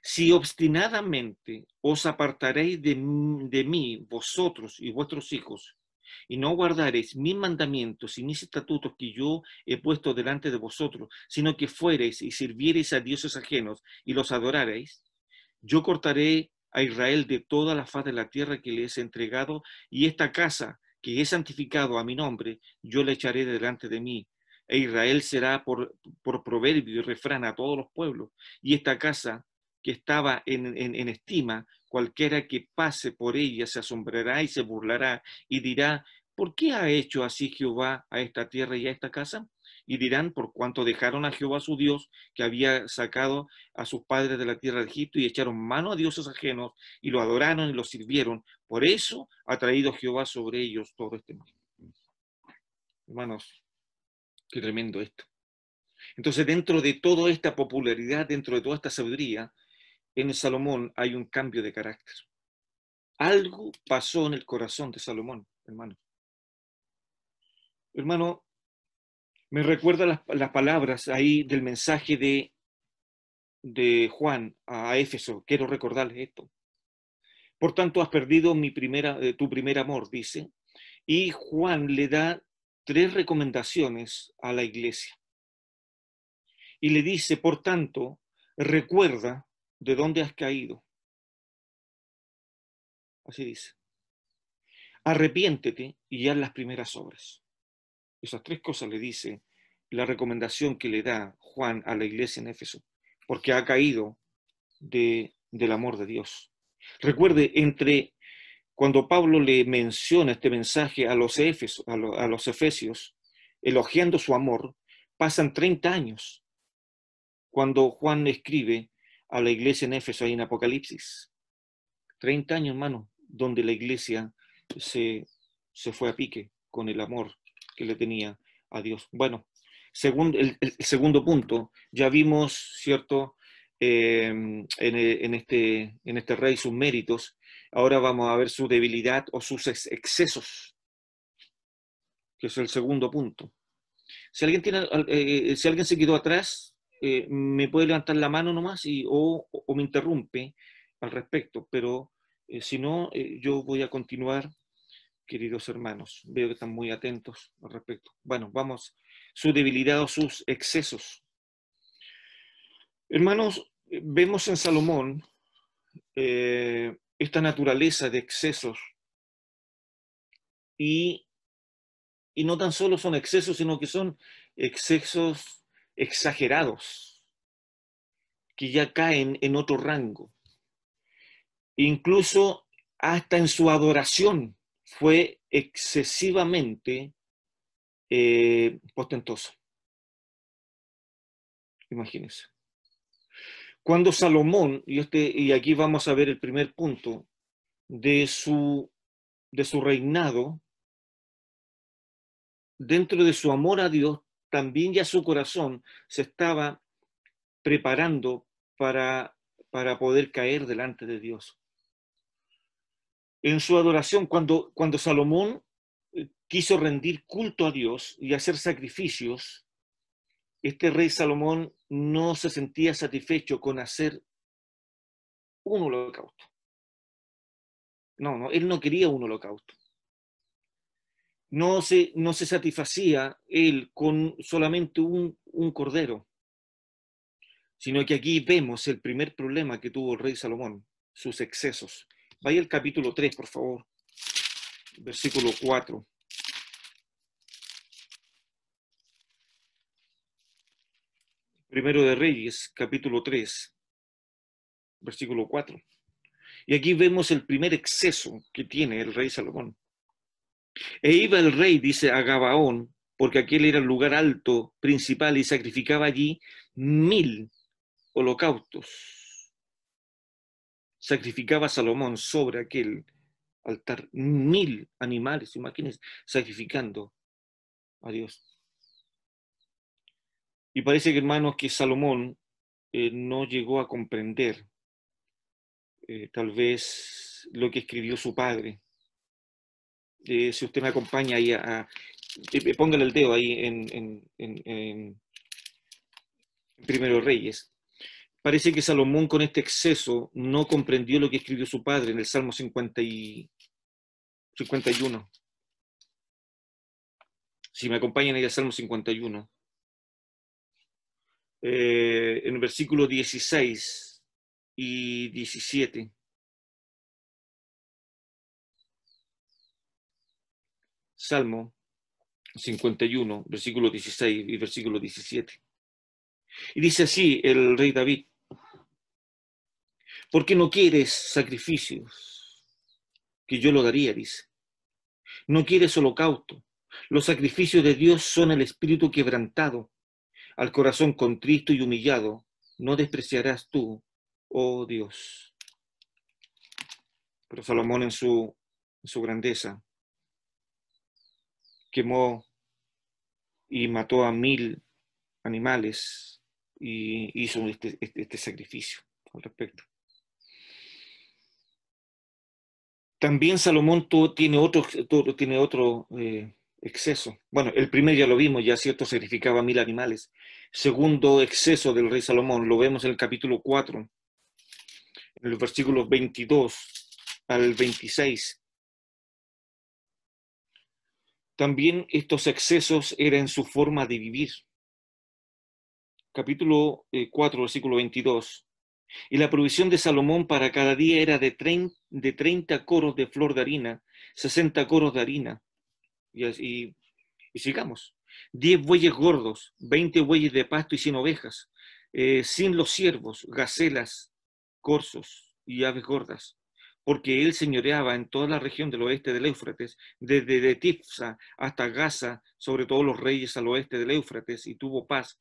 si obstinadamente os apartaréis de mí, vosotros y vuestros hijos, y no guardaréis mis mandamientos y mis estatutos que yo he puesto delante de vosotros, sino que fuereis y sirviereis a dioses ajenos y los adorareis, yo cortaré a Israel de toda la faz de la tierra que les he entregado, y esta casa que he santificado a mi nombre, yo la echaré delante de mí. E Israel será por proverbio y refrán a todos los pueblos. Y esta casa que estaba en estima, cualquiera que pase por ella se asombrará y se burlará y dirá, ¿por qué ha hecho así Jehová a esta tierra y a esta casa? Y dirán, por cuanto dejaron a Jehová su Dios, que había sacado a sus padres de la tierra de Egipto, y echaron mano a dioses ajenos, y lo adoraron y lo sirvieron. Por eso ha traído Jehová sobre ellos todo este mal. Hermanos, qué tremendo esto. Entonces, dentro de toda esta popularidad, dentro de toda esta sabiduría, en Salomón hay un cambio de carácter. Algo pasó en el corazón de Salomón, hermano. Hermano, me recuerda las palabras ahí del mensaje de Juan a Éfeso. Quiero recordarles esto. Por tanto, has perdido tu primer amor, dice. Y Juan le da 3 recomendaciones a la iglesia. Y le dice, por tanto, recuerda de dónde has caído. Así dice. Arrepiéntete y haz las primeras obras. Esas 3 cosas le dice la recomendación que le da Juan a la iglesia en Éfeso, porque ha caído del amor de Dios. Recuerde, cuando Pablo le menciona este mensaje a los efesios, elogiando su amor, pasan 30 años cuando Juan escribe a la iglesia en Éfeso, ahí en Apocalipsis. 30 años, hermano, donde la iglesia se fue a pique con el amor que le tenía a Dios. Bueno, el segundo punto, ya vimos, ¿cierto?, en este rey sus méritos. Ahora vamos a ver su debilidad o sus excesos, que es el segundo punto. Si alguien se quedó atrás, me puede levantar la mano nomás o me interrumpe al respecto, pero si no, yo voy a continuar, queridos hermanos. Veo que están muy atentos al respecto. Bueno, vamos, su debilidad o sus excesos. Hermanos, vemos en Salomón esta naturaleza de excesos y no tan solo son excesos, sino que son excesos exagerados, que ya caen en otro rango. Incluso hasta en su adoración fue excesivamente ostentoso. Imagínense. Cuando Salomón, y aquí vamos a ver el primer punto, de su reinado, dentro de su amor a Dios, también ya su corazón se estaba preparando para poder caer delante de Dios. En su adoración, cuando Salomón quiso rendir culto a Dios y hacer sacrificios, este rey Salomón no se sentía satisfecho con hacer un holocausto. No, él no quería un holocausto. No se satisfacía él con solamente un cordero, sino que aquí vemos el primer problema que tuvo el rey Salomón, sus excesos. Vaya al capítulo 3, por favor, versículo 4. Primero de Reyes, capítulo 3, versículo 4. Y aquí vemos el primer exceso que tiene el rey Salomón. E iba el rey, dice, a Gabaón, porque aquel era el lugar alto, principal, y sacrificaba allí 1000 holocaustos. Sacrificaba Salomón sobre aquel altar, 1000 animales, imagínense, sacrificando a Dios. Y parece que, hermanos, que Salomón no llegó a comprender tal vez lo que escribió su padre. Si usted me acompaña ahí, póngale el dedo ahí en Primero Reyes. Parece que Salomón con este exceso no comprendió lo que escribió su padre en el Salmo 51. Si me acompañan ahí al Salmo 51. En el versículo 16 y 17. Salmo 51, versículo 16 y versículo 17. Y dice así el rey David: ¿por qué no quieres sacrificios? Que yo lo daría, dice. No quieres holocausto. Los sacrificios de Dios son el espíritu quebrantado. Al corazón contrito y humillado no despreciarás tú, oh Dios. Pero Salomón en su grandeza quemó y mató a 1000 animales y hizo este sacrificio al respecto. También Salomón tiene otro exceso. Bueno, el primero ya lo vimos, ya cierto, sacrificaba 1000 animales. Segundo exceso del rey Salomón, lo vemos en el capítulo 4, en los versículos 22 al 26. También estos excesos eran en su forma de vivir. Capítulo 4, versículo 22. Y la provisión de Salomón para cada día era de 30 coros de flor de harina, 60 coros de harina. Y sigamos. 10 bueyes gordos, 20 bueyes de pasto y 100 ovejas, sin los ciervos, gacelas, corzos y aves gordas. Porque él señoreaba en toda la región del oeste del Éufrates, desde Tifsa hasta Gaza, sobre todos los reyes al oeste del Éufrates, y tuvo paz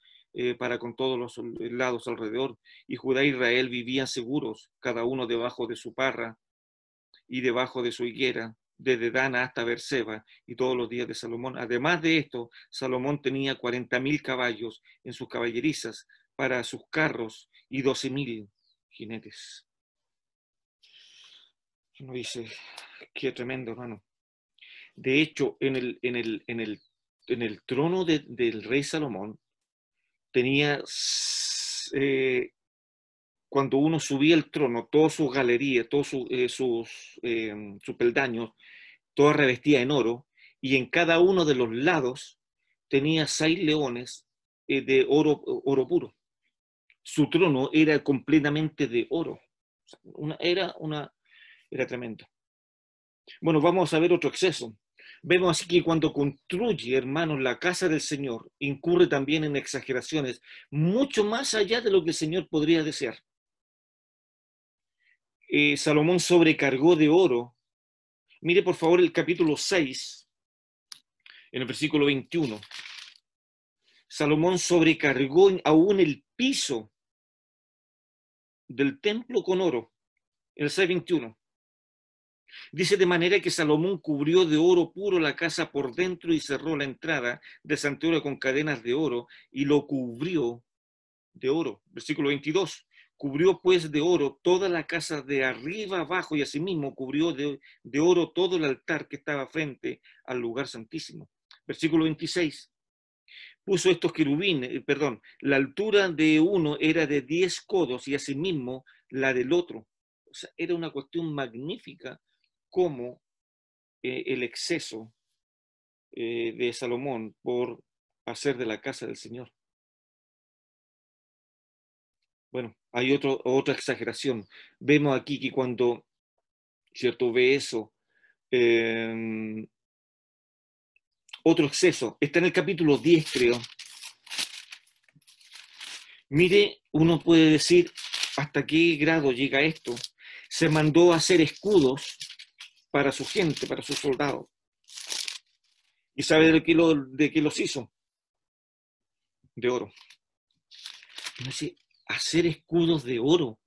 para con todos los lados alrededor. Y Judá e Israel vivían seguros, cada uno debajo de su parra y debajo de su higuera, desde Dana hasta Beerseba, y todos los días de Salomón. Además de esto, Salomón tenía 40.000 caballos en sus caballerizas para sus carros y 12.000 jinetes. Uno dice, qué tremendo, hermano. De hecho, en el trono del rey Salomón, tenía, cuando uno subía el trono, todas sus galerías, todos sus peldaños, toda revestida en oro, y en cada uno de los lados tenía 6 leones de oro puro. Su trono era completamente de oro. Era tremendo. Bueno, vamos a ver otro exceso. Vemos así que cuando construye, hermanos, la casa del Señor, incurre también en exageraciones, mucho más allá de lo que el Señor podría desear. Salomón sobrecargó de oro. Mire por favor el capítulo 6, en el versículo 21. Salomón sobrecargó aún el piso del templo con oro, en el 6:21. Dice: de manera que Salomón cubrió de oro puro la casa por dentro y cerró la entrada de santuario con cadenas de oro y lo cubrió de oro. Versículo 22. Cubrió pues de oro toda la casa de arriba abajo y asimismo cubrió de oro todo el altar que estaba frente al lugar santísimo. Versículo 26. Puso estos querubines, la altura de uno era de 10 codos y asimismo la del otro. O sea, era una cuestión magnífica como el exceso de Salomón por hacer de la casa del Señor. Bueno, hay otra exageración. Vemos aquí que cuando, ¿cierto?, ve eso, otro exceso, está en el capítulo 10, creo. Mire, uno puede decir, ¿hasta qué grado llega esto? Se mandó a hacer escudos para su gente, para sus soldados. ¿Y sabe de qué los hizo? De oro. Entonces, hacer escudos de oro.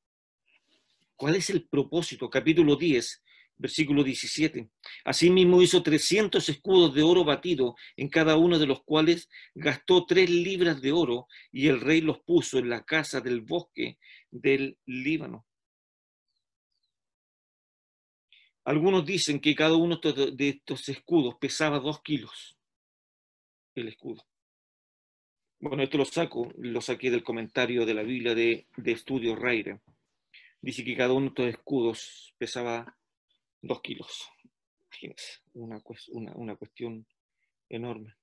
¿Cuál es el propósito? Capítulo 10, Versículo 17. Asimismo hizo 300 escudos de oro batido, en cada uno de los cuales gastó 3 libras de oro, y el rey los puso en la casa del bosque del Líbano. Algunos dicen que cada uno de estos escudos pesaba 2 kilos, el escudo. Bueno, esto lo saqué del comentario de la Biblia de Estudio Reire. Dice que cada uno de estos escudos pesaba 2 kilos. Imagínense, una cuestión enorme.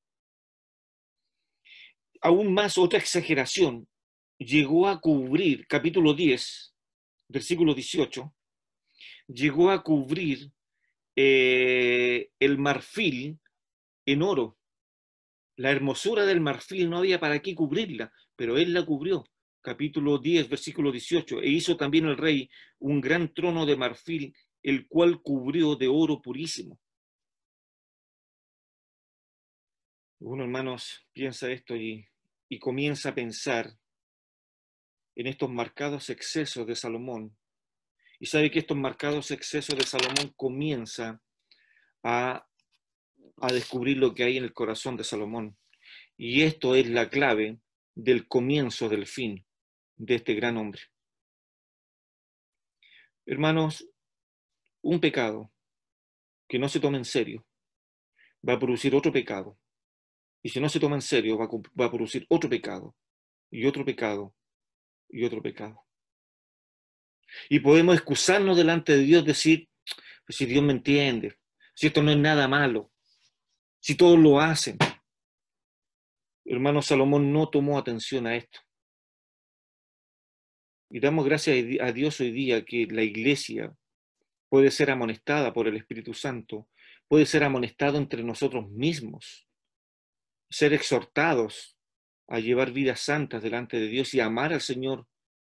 Aún más, otra exageración, llegó a cubrir, capítulo 10, versículo 18, llegó a cubrir el marfil en oro. La hermosura del marfil no había para qué cubrirla, pero él la cubrió. Capítulo 10, versículo 18. E hizo también el rey un gran trono de marfil, el cual cubrió de oro purísimo. Uno, hermanos, piensa esto y comienza a pensar en estos marcados excesos de Salomón. Y sabe que estos marcados excesos de Salomón comienza a descubrir lo que hay en el corazón de Salomón. Y esto es la clave del comienzo del fin de este gran hombre. Hermanos, un pecado que no se toma en serio va a producir otro pecado. Y si no se toma en serio, va a producir otro pecado, y otro pecado, y otro pecado. Y podemos excusarnos delante de Dios, decir, pues si Dios me entiende, si esto no es nada malo, si todos lo hacen. Hermano, Salomón no tomó atención a esto. Y damos gracias a Dios hoy día que la iglesia puede ser amonestada por el Espíritu Santo, puede ser amonestado entre nosotros mismos, ser exhortados a llevar vidas santas delante de Dios y amar al Señor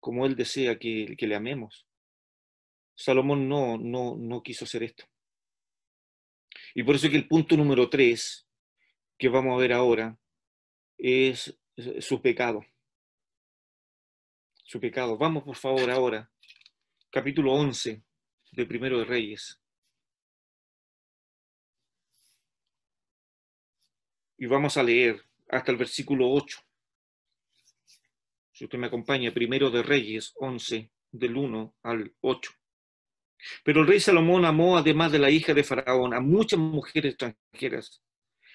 como Él desea que le amemos. Salomón no quiso hacer esto. Y por eso que el punto número 3 que vamos a ver ahora es su pecado. Su pecado. Vamos por favor ahora, capítulo 11 de Primero de Reyes. Y vamos a leer hasta el versículo 8. Si usted me acompaña, Primero de Reyes 11, del 1 al 8. Pero el rey Salomón amó, además de la hija de Faraón, a muchas mujeres extranjeras,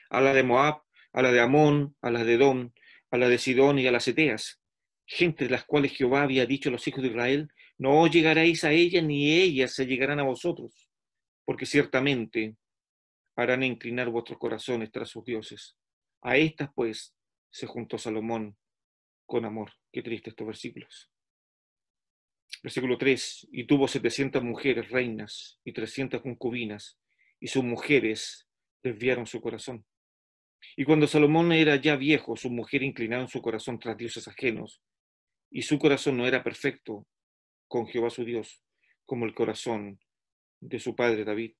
a la de Moab, a la de Amón, a la de Edom, a la de Sidón y a las Eteas, gente de las cuales Jehová había dicho a los hijos de Israel, no llegaréis a ellas ni ellas se llegarán a vosotros, porque ciertamente harán inclinar vuestros corazones tras sus dioses. A estas, pues, se juntó Salomón con amor. Qué triste estos versículos. Versículo 3, y tuvo 700 mujeres reinas y 300 concubinas, y sus mujeres desviaron su corazón. Y cuando Salomón era ya viejo, sus mujeres inclinaron su corazón tras dioses ajenos, y su corazón no era perfecto con Jehová su Dios, como el corazón de su padre David.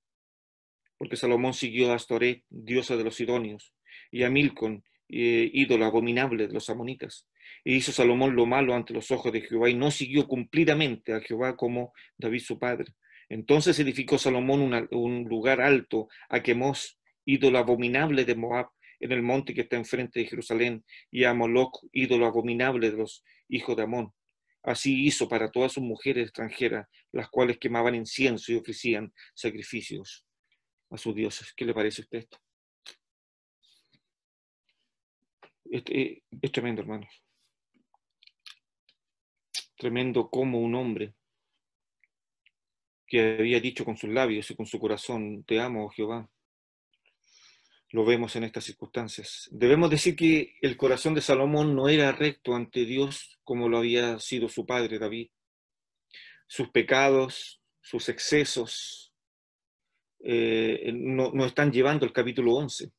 Porque Salomón siguió a Astoret, diosa de los sidonios, y a Milcom, ídolo abominable de los amonitas. E hizo Salomón lo malo ante los ojos de Jehová, y no siguió cumplidamente a Jehová como David su padre. Entonces edificó Salomón un lugar alto a Quemos, ídolo abominable de Moab, en el monte que está enfrente de Jerusalén, y a Moloc, ídolo abominable de los hijos de Amón. Así hizo para todas sus mujeres extranjeras, las cuales quemaban incienso y ofrecían sacrificios a sus dioses. ¿Qué le parece a usted esto? Es tremendo, hermanos. Tremendo como un hombre que había dicho con sus labios y con su corazón, te amo, oh Jehová. Lo vemos en estas circunstancias. Debemos decir que el corazón de Salomón no era recto ante Dios como lo había sido su padre David. Sus pecados, sus excesos, nos están llevando al capítulo 11,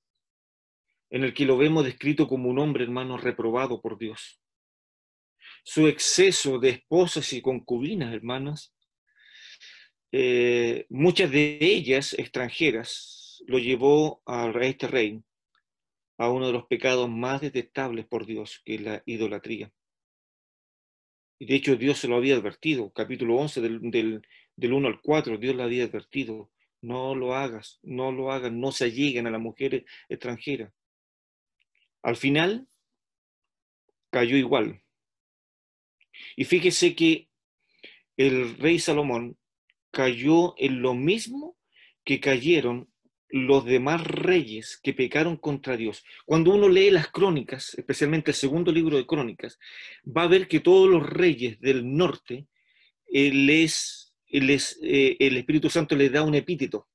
en el que lo vemos descrito como un hombre, hermano, reprobado por Dios. Su exceso de esposas y concubinas, hermanos, muchas de ellas extranjeras, lo llevó a este rey a uno de los pecados más detestables por Dios, que es la idolatría. Y de hecho Dios se lo había advertido, capítulo 11 del 1 al 4, Dios le había advertido, No lo hagas, no lo hagan, no se alleguen a la mujer extranjera. Al final, cayó igual. Y fíjese que el rey Salomón cayó en lo mismo que cayeron los demás reyes que pecaron contra Dios. Cuando uno lee las crónicas, especialmente el segundo libro de crónicas, va a ver que todos los reyes del norte, el Espíritu Santo les da un epíteto.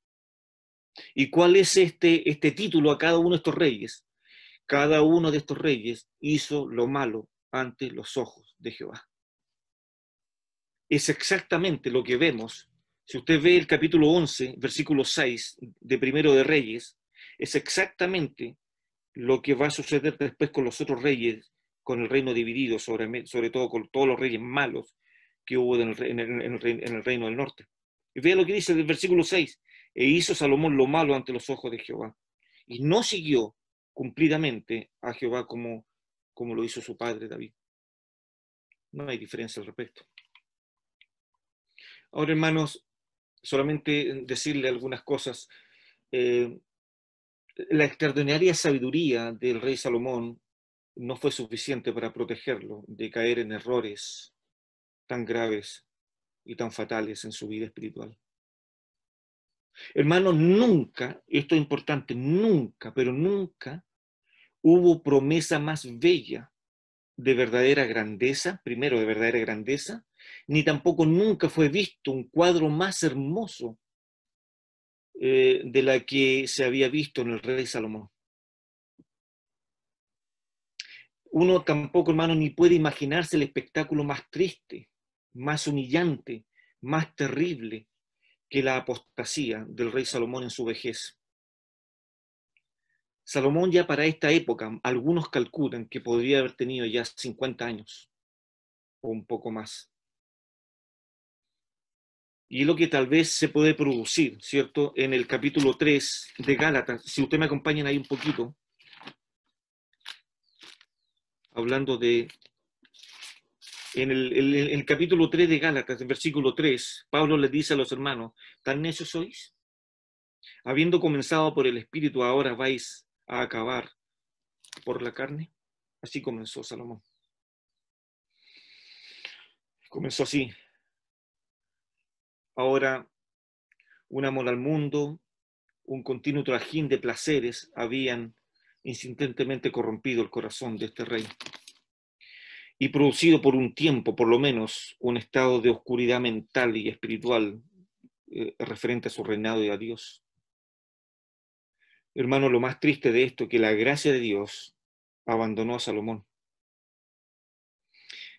¿Y cuál es este título a cada uno de estos reyes? Cada uno de estos reyes hizo lo malo ante los ojos de Jehová. Es exactamente lo que vemos. Si usted ve el capítulo 11, versículo 6 de Primero de Reyes, es exactamente lo que va a suceder después con los otros reyes, con el reino dividido, sobre todo con todos los reyes malos que hubo en el reino del norte. Y vea lo que dice el versículo 6. E hizo Salomón lo malo ante los ojos de Jehová. Y no siguió cumplidamente a Jehová como lo hizo su padre David. No hay diferencia al respecto. Ahora, hermanos, solamente decirle algunas cosas. La extraordinaria sabiduría del rey Salomón no fue suficiente para protegerlo de caer en errores tan graves y tan fatales en su vida espiritual. Hermanos, nunca, esto es importante, nunca, pero nunca hubo promesa más bella de verdadera grandeza, primero de verdadera grandeza, ni tampoco nunca fue visto un cuadro más hermoso de la que se había visto en el rey Salomón. Uno tampoco, hermano, ni puede imaginarse el espectáculo más triste, más humillante, más terrible que la apostasía del rey Salomón en su vejez. Salomón ya para esta época, algunos calculan que podría haber tenido ya 50 años o un poco más. Y es lo que tal vez se puede producir, ¿cierto? En el capítulo 3 de Gálatas, si ustedes me acompañan ahí un poquito, hablando de... En el capítulo 3 de Gálatas, en versículo 3, Pablo les dice a los hermanos, ¿tan necios sois? Habiendo comenzado por el Espíritu, ahora vais a acabar por la carne. Así comenzó Salomón. Comenzó así. Ahora, un amor al mundo, un continuo trajín de placeres habían insistentemente corrompido el corazón de este rey y producido por un tiempo, por lo menos, un estado de oscuridad mental y espiritual referente a su reinado y a Dios. Hermano, lo más triste de esto es que la gracia de Dios abandonó a Salomón.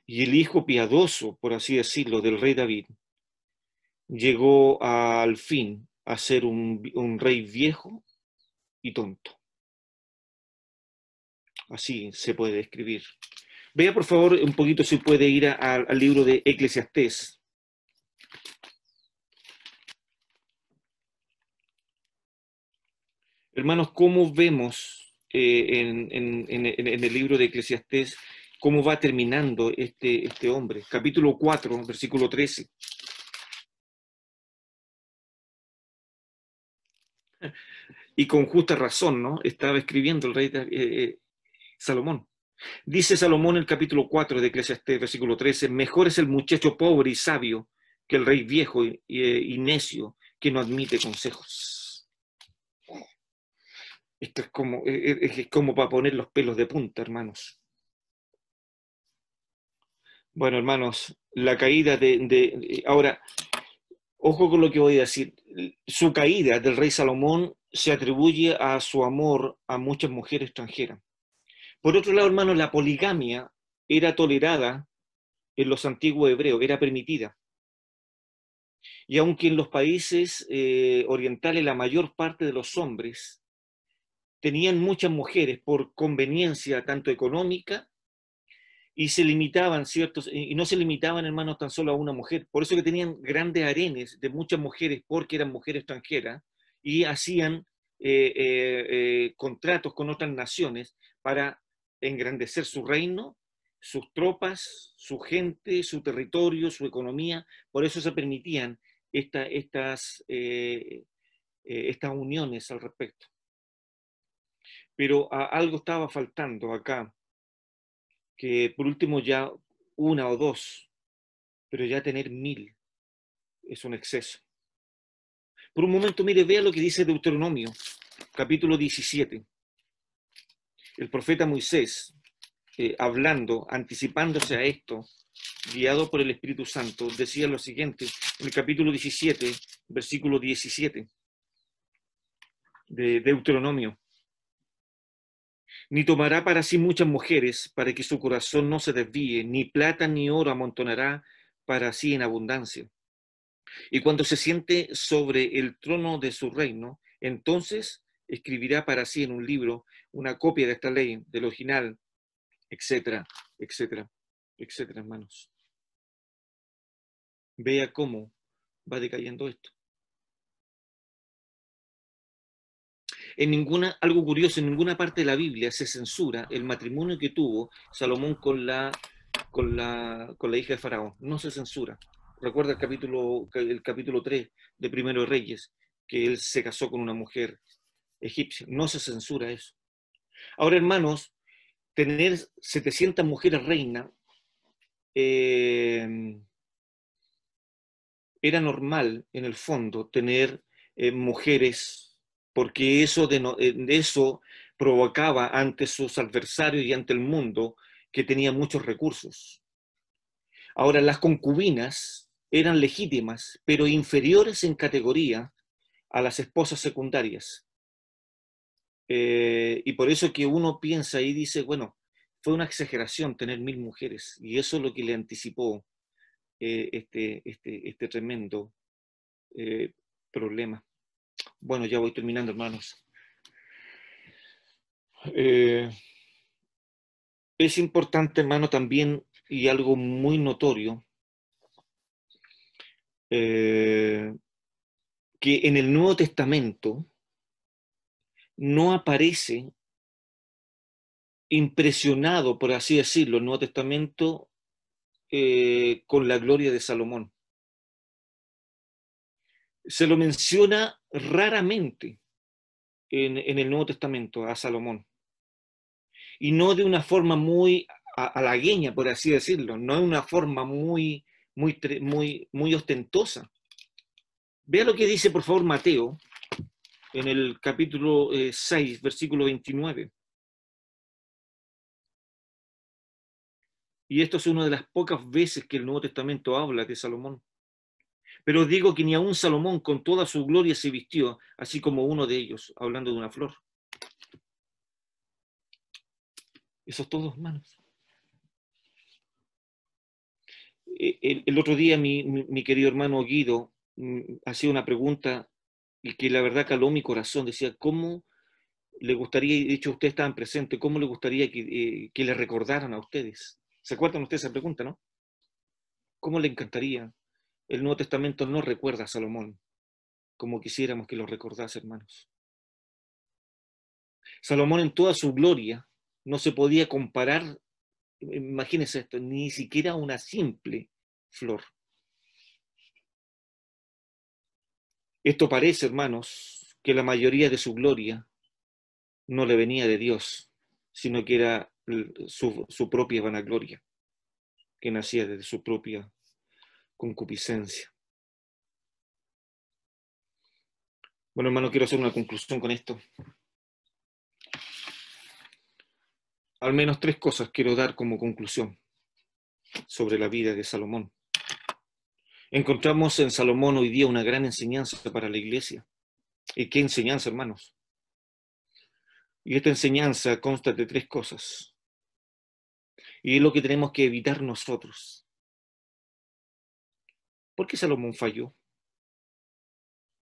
Y el hijo piadoso, por así decirlo, del rey David, llegó al fin a ser un rey viejo y tonto. Así se puede describir. Vea por favor un poquito si puede ir al libro de Eclesiastés. Hermanos, ¿cómo vemos en el libro de Eclesiastés cómo va terminando este hombre? Capítulo 4, versículo 13. Y con justa razón, ¿no? Estaba escribiendo el rey Salomón. Dice Salomón en el capítulo 4 de Eclesiastés, versículo 13, mejor es el muchacho pobre y sabio que el rey viejo y necio que no admite consejos. Esto es como para poner los pelos de punta, hermanos. Bueno, hermanos, la caída ahora, ojo con lo que voy a decir. Su caída del rey Salomón se atribuye a su amor a muchas mujeres extranjeras. Por otro lado, hermanos, la poligamia era tolerada en los antiguos hebreos, era permitida. Y aunque en los países orientales la mayor parte de los hombres tenían muchas mujeres por conveniencia tanto económica, y se limitaban, ¿cierto? Y no se limitaban, hermanos, tan solo a una mujer. Por eso que tenían grandes harenes de muchas mujeres, porque eran mujeres extranjeras, y hacían contratos con otras naciones para engrandecer su reino, sus tropas, su gente, su territorio, su economía. Por eso se permitían estas estas uniones al respecto. Pero algo estaba faltando acá, que por último ya una o dos, pero ya tener 1000 es un exceso. Por un momento, mire, vea lo que dice Deuteronomio, capítulo 17. El profeta Moisés, hablando, anticipándose a esto, guiado por el Espíritu Santo, decía lo siguiente, en el capítulo 17, versículo 17 de Deuteronomio. Ni tomará para sí muchas mujeres, para que su corazón no se desvíe, ni plata ni oro amontonará para sí en abundancia. Y cuando se siente sobre el trono de su reino, entonces escribirá para sí en un libro una copia de esta ley, del original, etcétera, etcétera, etcétera, hermanos. Vea cómo va decayendo esto. Algo curioso, en ninguna parte de la Biblia se censura el matrimonio que tuvo Salomón con la hija de Faraón. No se censura. Recuerda el capítulo 3 de Primero de Reyes, que él se casó con una mujer egipcia. No se censura eso. Ahora, hermanos, tener 700 mujeres reinas era normal, en el fondo, tener mujeres, porque eso provocaba ante sus adversarios y ante el mundo que tenía muchos recursos. Ahora, las concubinas eran legítimas, pero inferiores en categoría a las esposas secundarias. Y por eso que uno piensa y dice, bueno, fue una exageración tener 1000 mujeres, y eso es lo que le anticipó este tremendo problema. Bueno, ya voy terminando, hermanos. Es importante, hermano, también, y algo muy notorio, que en el Nuevo Testamento no aparece impresionado, por así decirlo, el Nuevo Testamento con la gloria de Salomón. Se lo menciona raramente en el Nuevo Testamento a Salomón. Y no de una forma muy halagueña, por así decirlo, no de una forma muy ostentosa. Vea lo que dice, por favor, Mateo, en el capítulo 6, versículo 29. Y esto es una de las pocas veces que el Nuevo Testamento habla de Salomón. Pero os digo que ni aun Salomón con toda su gloria se vistió, así como uno de ellos, hablando de una flor. Eso es todo, hermanos. El otro día mi querido hermano Guido hacía una pregunta y que la verdad caló mi corazón. Decía, ¿cómo le gustaría, y de hecho ustedes estaban presentes, cómo le gustaría que le recordaran a ustedes? ¿Se acuerdan ustedes esa pregunta, no? ¿Cómo le encantaría? El Nuevo Testamento no recuerda a Salomón como quisiéramos que lo recordase, hermanos. Salomón en toda su gloria no se podía comparar, imagínense esto, ni siquiera una simple flor. Esto parece, hermanos, que la mayoría de su gloria no le venía de Dios, sino que era su propia vanagloria, que nacía de su propia concupiscencia. Bueno, hermano, quiero hacer una conclusión con esto. Al menos 3 cosas quiero dar como conclusión sobre la vida de Salomón. Encontramos en Salomón hoy día una gran enseñanza para la iglesia. ¿Y qué enseñanza, hermanos? Y esta enseñanza consta de 3 cosas. Y es lo que tenemos que evitar nosotros. ¿Por qué Salomón falló?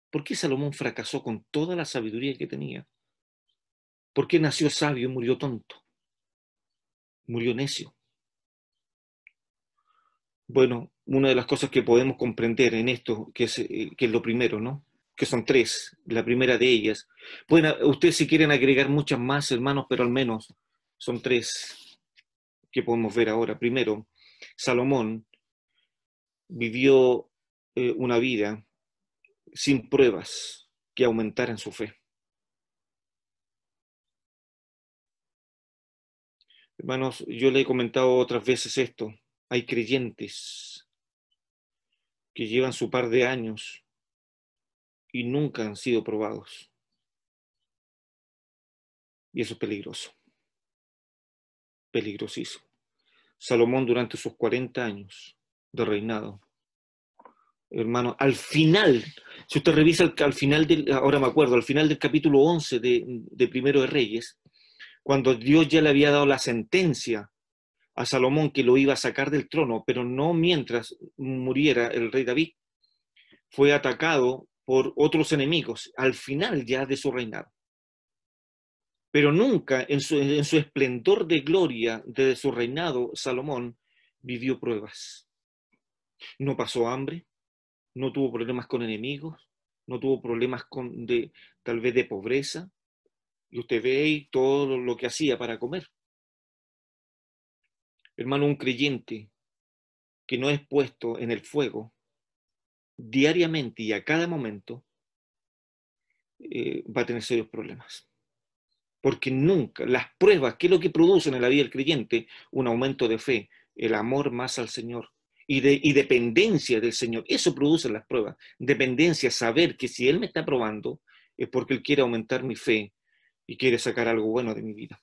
¿Por qué Salomón fracasó con toda la sabiduría que tenía? ¿Por qué nació sabio y murió tonto? Murió necio. Bueno, una de las cosas que podemos comprender en esto, que es lo primero, ¿no? Que son 3. La primera de ellas. Ustedes si quieren agregar muchas más, hermanos, pero al menos son 3 que podemos ver ahora. Primero, Salomón vivió una vida sin pruebas que aumentara en su fe. Hermanos, yo le he comentado otras veces esto. Hay creyentes que llevan su par de años y nunca han sido probados. Y eso es peligroso. Peligrosísimo. Salomón durante sus 40 años de reinado, hermano, al final, si usted revisa al final ahora me acuerdo, al final del capítulo 11 de Primero de Reyes, cuando Dios ya le había dado la sentencia a Salomón que lo iba a sacar del trono, pero no mientras muriera el rey David, fue atacado por otros enemigos al final ya de su reinado. Pero nunca en su esplendor de gloria de su reinado, Salomón vivió pruebas. No pasó hambre, no tuvo problemas con enemigos, no tuvo problemas tal vez de pobreza. Y usted ve todo lo que hacía para comer. Hermano, un creyente que no es puesto en el fuego diariamente y a cada momento va a tener serios problemas. Porque nunca, las pruebas, ¿qué es lo que producen en la vida del creyente? Un aumento de fe, el amor más al Señor y dependencia del Señor. Eso produce las pruebas. Dependencia, saber que si Él me está probando es porque Él quiere aumentar mi fe y quiere sacar algo bueno de mi vida.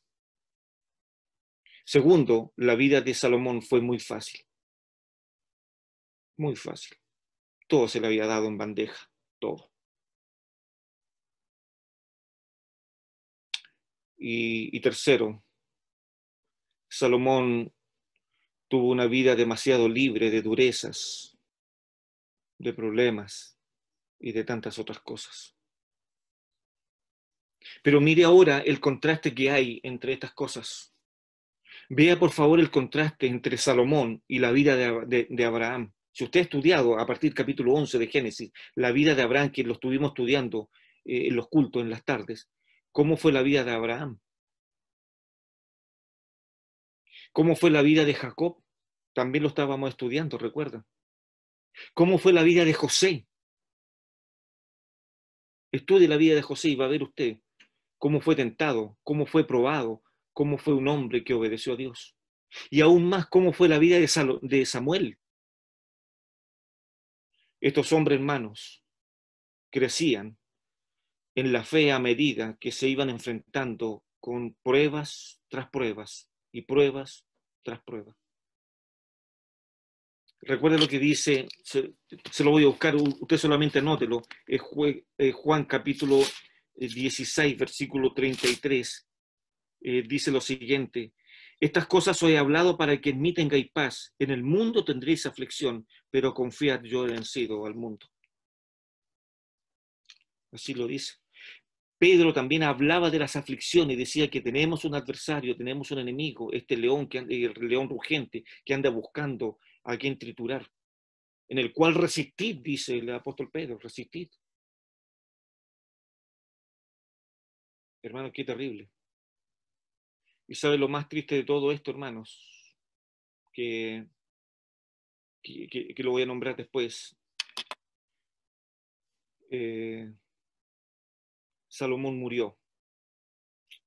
Segundo, la vida de Salomón fue muy fácil. Muy fácil. Todo se le había dado en bandeja, todo. Y tercero, Salomón tuvo una vida demasiado libre de durezas, de problemas y de tantas otras cosas. Pero mire ahora el contraste que hay entre estas cosas. Vea por favor el contraste entre Salomón y la vida de Abraham. Si usted ha estudiado a partir del capítulo 11 de Génesis, la vida de Abraham, que lo estuvimos estudiando en los cultos, en las tardes, ¿cómo fue la vida de Abraham? ¿Cómo fue la vida de Jacob? También lo estábamos estudiando, recuerda. ¿Cómo fue la vida de José? Estudie la vida de José y va a ver usted cómo fue tentado, cómo fue probado, cómo fue un hombre que obedeció a Dios. Y aún más, cómo fue la vida de Samuel. Estos hombres hermanos crecían en la fe a medida que se iban enfrentando con pruebas tras pruebas y pruebas tras pruebas. Recuerda lo que dice, se lo voy a buscar, usted solamente anótelo, es Juan capítulo 16, versículo 33, dice lo siguiente: estas cosas os he hablado para que en mí tengáis paz, en el mundo tendréis aflicción, pero confiad, yo he vencido al mundo. Así lo dice. Pedro también hablaba de las aflicciones y decía que tenemos un adversario, tenemos un enemigo, este león, el león rugente que anda buscando a quien triturar, en el cual resistid, dice el apóstol Pedro, resistid. Hermanos, qué terrible. Y sabe lo más triste de todo esto, hermanos, que lo voy a nombrar después. Salomón murió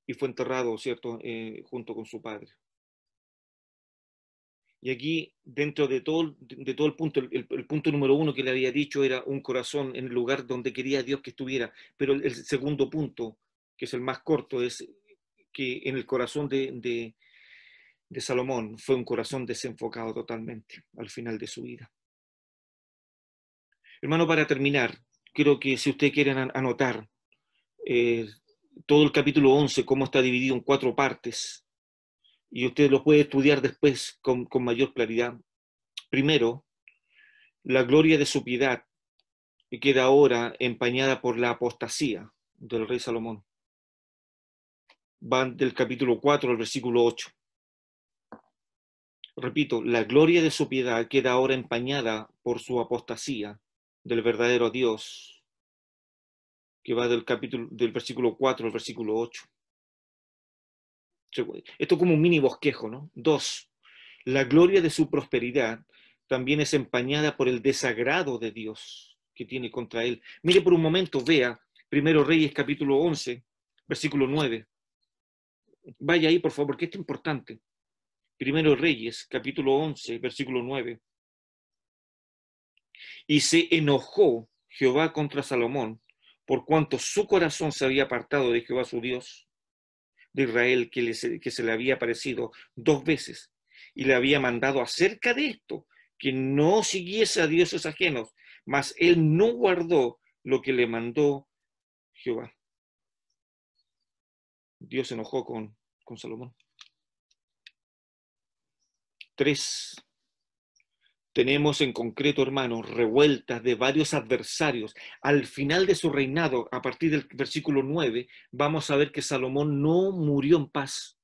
y fue enterrado, ¿cierto?, junto con su padre. Y aquí, dentro de todo el punto, el punto número uno que le había dicho era un corazón en el lugar donde quería Dios que estuviera. Pero el segundo punto, que es el más corto, es que en el corazón de Salomón fue un corazón desenfocado totalmente al final de su vida. Hermano, para terminar, creo que si ustedes quieren anotar todo el capítulo 11, cómo está dividido en 4 partes, y usted lo puede estudiar después con mayor claridad. Primero, la gloria de su piedad queda ahora empañada por la apostasía del rey Salomón. Van del capítulo 4 al versículo 8. Repito, la gloria de su piedad queda ahora empañada por su apostasía del verdadero Dios, que va del versículo 4 al versículo 8. Esto es como un mini bosquejo, ¿no? 2. La gloria de su prosperidad también es empañada por el desagrado de Dios que tiene contra él. Mire por un momento, vea Primero Reyes, capítulo 11, versículo 9. Vaya ahí, por favor, porque esto es importante. Primero Reyes, capítulo 11, versículo 9. Y se enojó Jehová contra Salomón, por cuanto su corazón se había apartado de Jehová su Dios, de Israel, que se le había aparecido 2 veces, y le había mandado acerca de esto, que no siguiese a dioses ajenos, mas él no guardó lo que le mandó Jehová. Dios se enojó con Salomón. 3. Tenemos en concreto, hermanos, revueltas de varios adversarios. Al final de su reinado, a partir del versículo 9, vamos a ver que Salomón no murió en paz.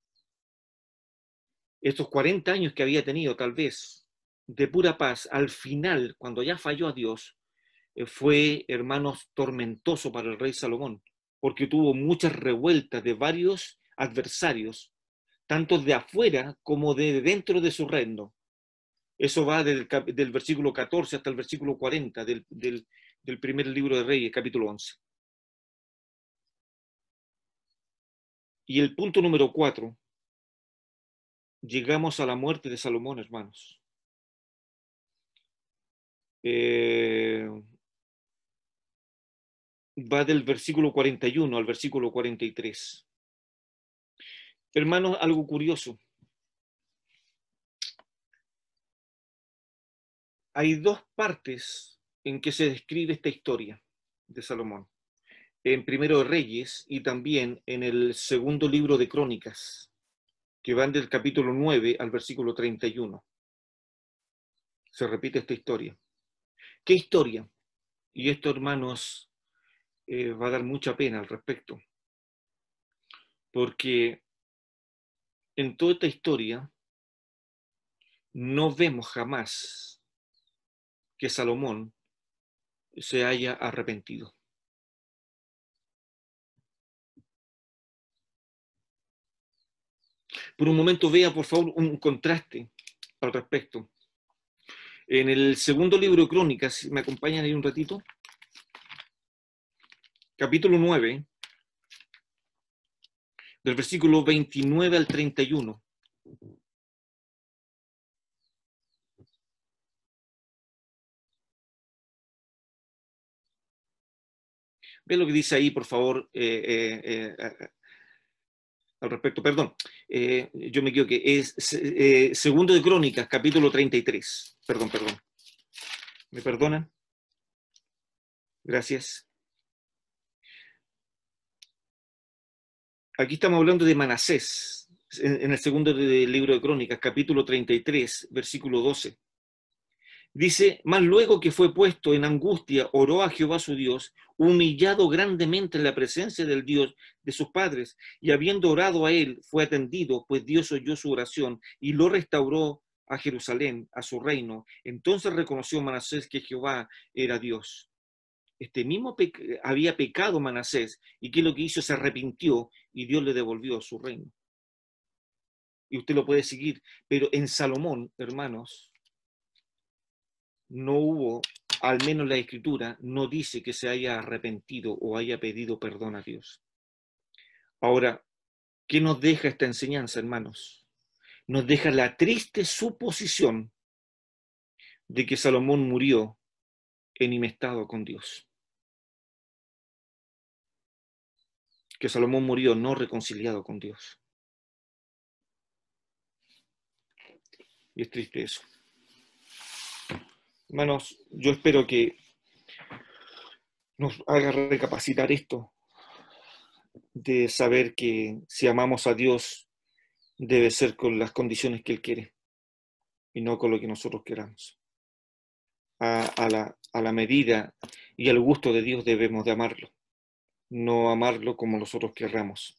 Estos 40 años que había tenido, tal vez, de pura paz, al final, cuando ya falló a Dios, fue, hermanos, tormentoso para el rey Salomón, porque tuvo muchas revueltas de varios adversarios, tanto de afuera como de dentro de su reino. Eso va del versículo 14 hasta el versículo 40 del primer libro de Reyes, capítulo 11. Y el punto número 4, llegamos a la muerte de Salomón, hermanos. Va del versículo 41 al versículo 43. Hermanos, algo curioso. Hay 2 partes en que se describe esta historia de Salomón. En Primero de Reyes y también en el segundo libro de Crónicas, que van del capítulo 9 al versículo 31. Se repite esta historia. ¿Qué historia? Y esto, hermanos, va a dar mucha pena al respecto. Porque en toda esta historia no vemos jamás que Salomón se haya arrepentido. Por un momento vea, por favor, un contraste al respecto. En el segundo libro de Crónicas, ¿me acompañan ahí un ratito? Capítulo 9, del versículo 29 al 31. Ve lo que dice ahí, por favor, al respecto. Perdón, yo me equivoqué. Es segundo de Crónicas, capítulo 33. Perdón. ¿Me perdonan? Gracias. Aquí estamos hablando de Manasés, en el segundo libro de Crónicas, capítulo 33, versículo 12. Dice, mas luego que fue puesto en angustia, oró a Jehová su Dios, humillado grandemente en la presencia del Dios de sus padres, y habiendo orado a él, fue atendido, pues Dios oyó su oración y lo restauró a Jerusalén, a su reino. Entonces reconoció Manasés que Jehová era Dios. Este mismo había pecado Manasés, y que lo que hizo se arrepintió, y Dios le devolvió su reino. Y usted lo puede seguir, pero en Salomón, hermanos, no hubo, al menos la Escritura, no dice que se haya arrepentido o haya pedido perdón a Dios. Ahora, ¿qué nos deja esta enseñanza, hermanos? Nos deja la triste suposición de que Salomón murió enemistado con Dios. Que Salomón murió no reconciliado con Dios. Y es triste eso. Hermanos, yo espero que nos haga recapacitar esto, de saber que si amamos a Dios debe ser con las condiciones que Él quiere y no con lo que nosotros queramos. A la medida y al gusto de Dios debemos de amarlo, no amarlo como nosotros querramos.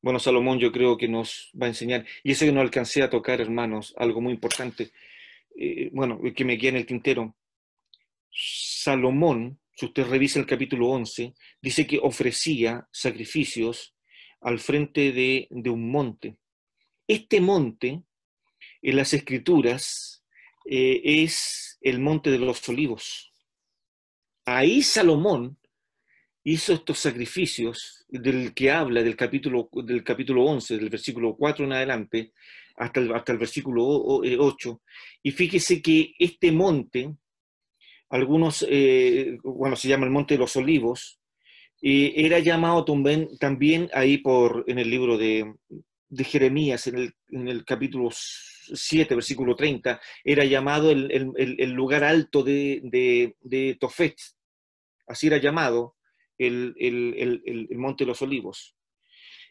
Bueno, Salomón yo creo que nos va a enseñar, y eso que no alcancé a tocar, hermanos, algo muy importante, que me queda en el tintero. Salomón, si usted revisa el capítulo 11, dice que ofrecía sacrificios al frente de un monte. Este monte, en las Escrituras, es el monte de los olivos. Ahí Salomón hizo estos sacrificios del que habla del capítulo 11, del versículo 4 en adelante, hasta el versículo 8. Y fíjese que este monte, algunos, bueno, se llama el Monte de los Olivos, era llamado también ahí en el libro de Jeremías, en el capítulo 7, versículo 30, era llamado el lugar alto de Tofet. Así era llamado el Monte de los Olivos.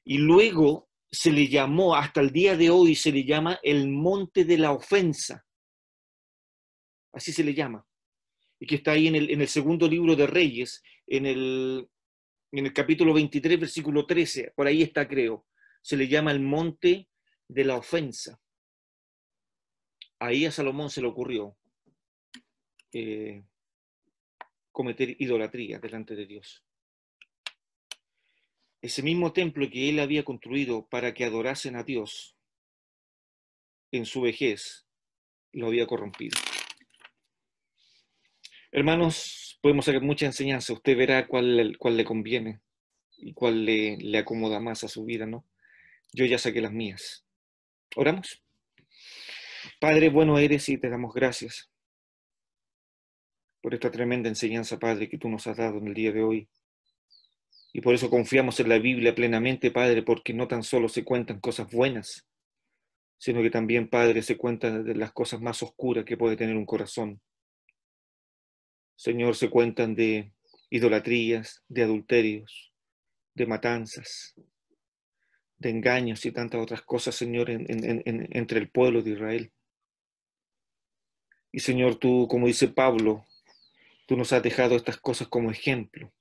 Y luego se le llamó, hasta el día de hoy, se le llama el Monte de la Ofensa. Así se le llama. Y que está ahí en el segundo libro de Reyes, en el capítulo 23, versículo 13. Por ahí está, creo. Se le llama el Monte de la Ofensa. Ahí a Salomón se le ocurrió cometer idolatría delante de Dios. Ese mismo templo que él había construido para que adorasen a Dios en su vejez, lo había corrompido. Hermanos, podemos sacar mucha enseñanza. Usted verá cuál le conviene y cuál le acomoda más a su vida, ¿no? Yo ya saqué las mías. ¿Oramos? Padre, bueno eres y te damos gracias por esta tremenda enseñanza, Padre, que tú nos has dado en el día de hoy. Y por eso confiamos en la Biblia plenamente, Padre, porque no tan solo se cuentan cosas buenas, sino que también, Padre, se cuentan de las cosas más oscuras que puede tener un corazón. Señor, se cuentan de idolatrías, de adulterios, de matanzas, de engaños y tantas otras cosas, Señor, entre el pueblo de Israel. Y Señor, tú, como dice Pablo, tú nos has dejado estas cosas como ejemplo,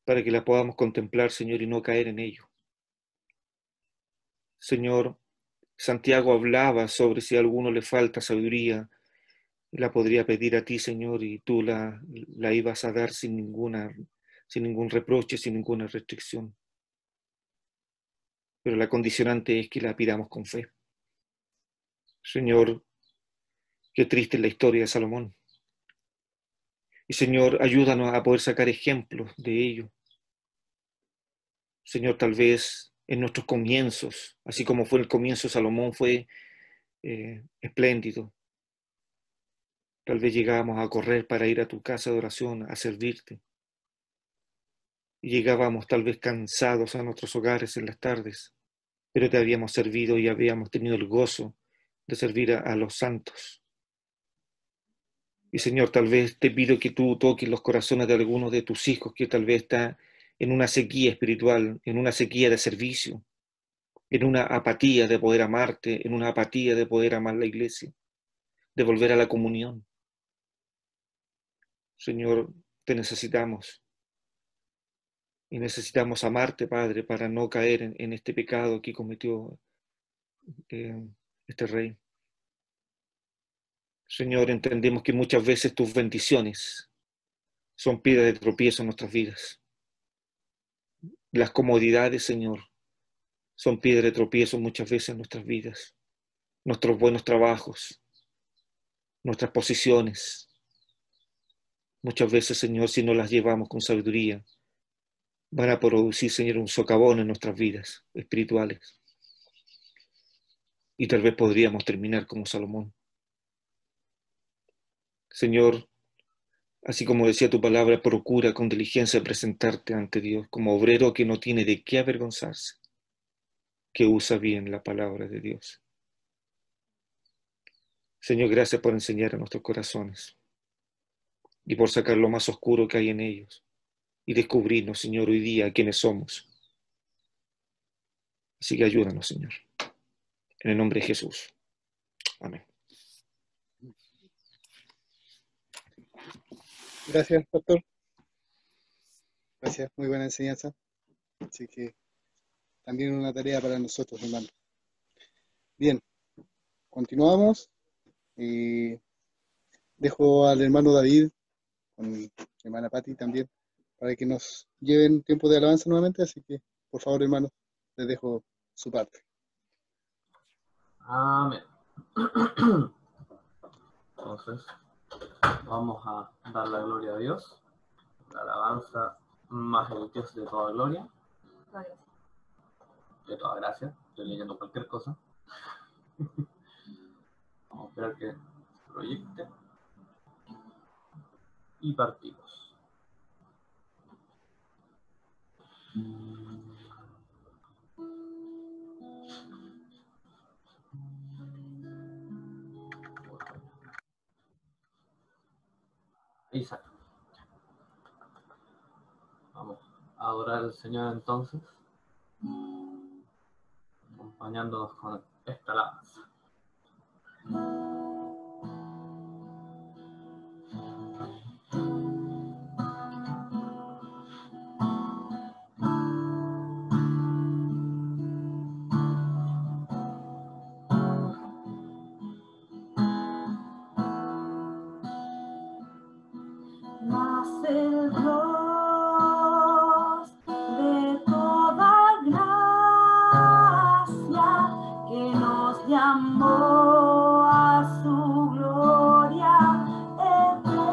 para que las podamos contemplar, Señor, y no caer en ello. Señor, Santiago hablaba sobre si a alguno le falta sabiduría, la podría pedir a ti, Señor, y tú la ibas a dar sin ningún reproche, sin ninguna restricción. Pero la condicionante es que la pidamos con fe. Señor, qué triste es la historia de Salomón. Y Señor, ayúdanos a poder sacar ejemplos de ello. Señor, tal vez en nuestros comienzos, así como fue el comienzo de Salomón, fue espléndido. Tal vez llegábamos a correr para ir a tu casa de oración, a servirte. Y llegábamos tal vez cansados a nuestros hogares en las tardes, pero te habíamos servido y habíamos tenido el gozo de servir a los santos. Y Señor, tal vez te pido que tú toques los corazones de algunos de tus hijos que tal vez está en una sequía espiritual, en una sequía de servicio, en una apatía de poder amarte, en una apatía de poder amar la iglesia, de volver a la comunión. Señor, te necesitamos. Y necesitamos amarte, Padre, para no caer en este pecado que cometió este rey. Señor, entendemos que muchas veces tus bendiciones son piedras de tropiezo en nuestras vidas. Las comodidades, Señor, son piedras de tropiezo muchas veces en nuestras vidas. Nuestros buenos trabajos, nuestras posiciones. Muchas veces, Señor, si no las llevamos con sabiduría, van a producir, Señor, un socavón en nuestras vidas espirituales. Y tal vez podríamos terminar como Salomón. Señor, así como decía tu palabra, procura con diligencia presentarte ante Dios como obrero que no tiene de qué avergonzarse, que usa bien la palabra de Dios. Señor, gracias por enseñar a nuestros corazones y por sacar lo más oscuro que hay en ellos y descubrirnos, Señor, hoy día quiénes somos. Así que ayúdanos, Señor. En el nombre de Jesús. Amén. Gracias, pastor. Gracias, muy buena enseñanza. Así que también una tarea para nosotros, hermano. Bien, continuamos y dejo al hermano David con mi hermana Patti también para que nos lleven tiempo de alabanza nuevamente. Así que, por favor, hermano, les dejo su parte. Amén. Entonces, vamos a dar la gloria a Dios, la alabanza más el Dios de toda gloria, Gloria. de toda gracia. Estoy leyendo cualquier cosa. Vamos a esperar que se proyecte. Y partimos. Ahí sale. Vamos a adorar al Señor entonces, acompañándonos con esta alabanza. Mas el Dios de toda gracia que nos llamó a su gloria eterna,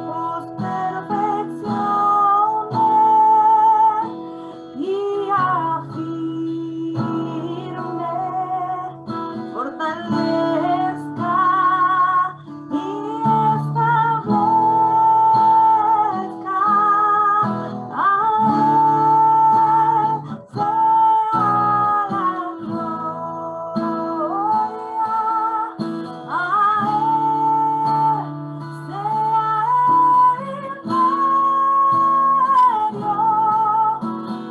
os perfeccione y afirme, fortalezca y establezca. A Él sea la gloria, a Él sea el imperio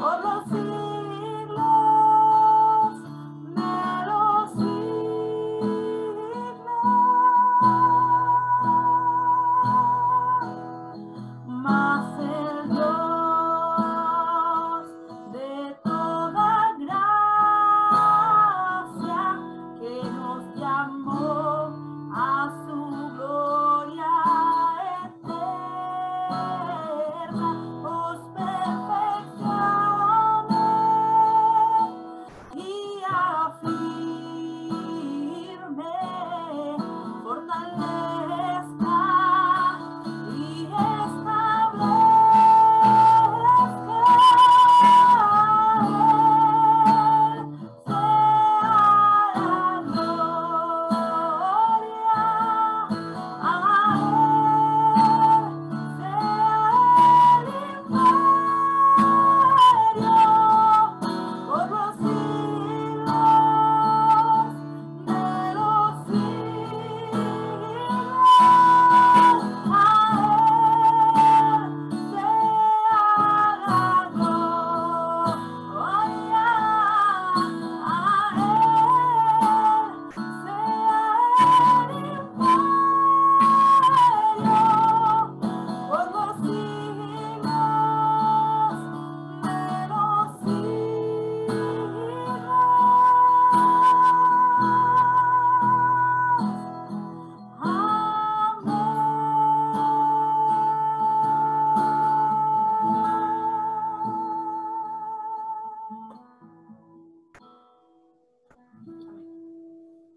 por los siglos de los siglos. Mas el Dios de toda gracia que nos llamó a su gloria eterna, os perfeccione y afirme, fortalezca y establezca.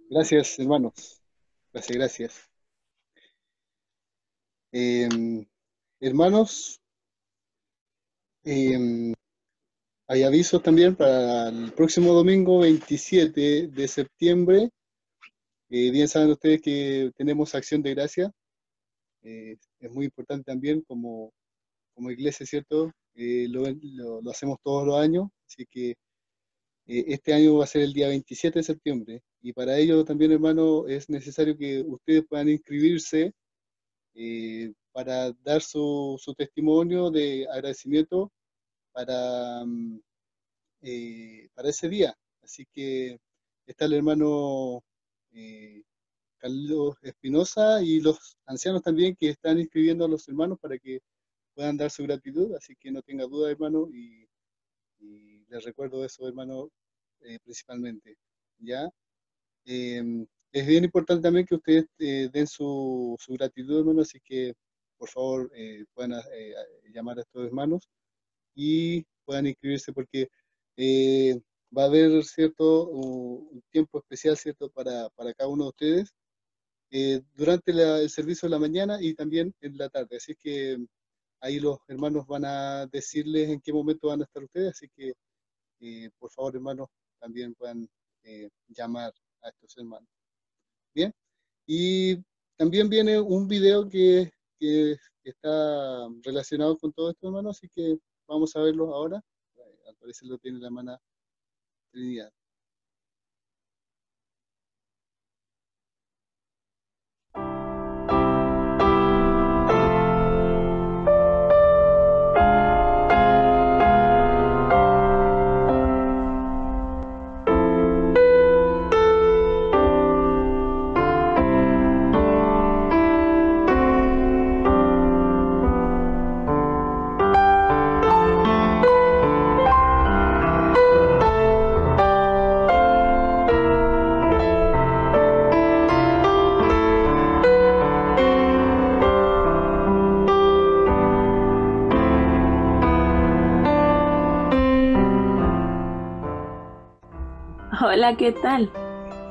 Gracias, hermanos. Gracias. Hermanos, hay avisos también para el próximo domingo 27 de septiembre. Bien saben ustedes que tenemos Acción de Gracia. Es muy importante también como iglesia, ¿cierto? Lo hacemos todos los años, así que este año va a ser el día 27 de septiembre. Y para ello también, hermano, es necesario que ustedes puedan inscribirse para dar su testimonio de agradecimiento para ese día. Así que está el hermano Carlos Espinosa y los ancianos también que están inscribiendo a los hermanos para que puedan dar su gratitud. Así que no tenga duda, hermano, y les recuerdo eso, hermano, principalmente. ¿Ya? Es bien importante también que ustedes den su gratitud, hermano, así que por favor puedan llamar a estos hermanos y puedan inscribirse porque va a haber, ¿cierto?, un tiempo especial, ¿cierto?, para cada uno de ustedes durante el servicio de la mañana y también en la tarde. Así que ahí los hermanos van a decirles en qué momento van a estar ustedes, así que por favor, hermanos, también puedan llamar a estos hermanos. Bien, y también viene un video que está relacionado con todo esto, hermanos, así que vamos a verlo ahora. Al parecer lo tiene la hermana Trinidad. Hola, ¿qué tal?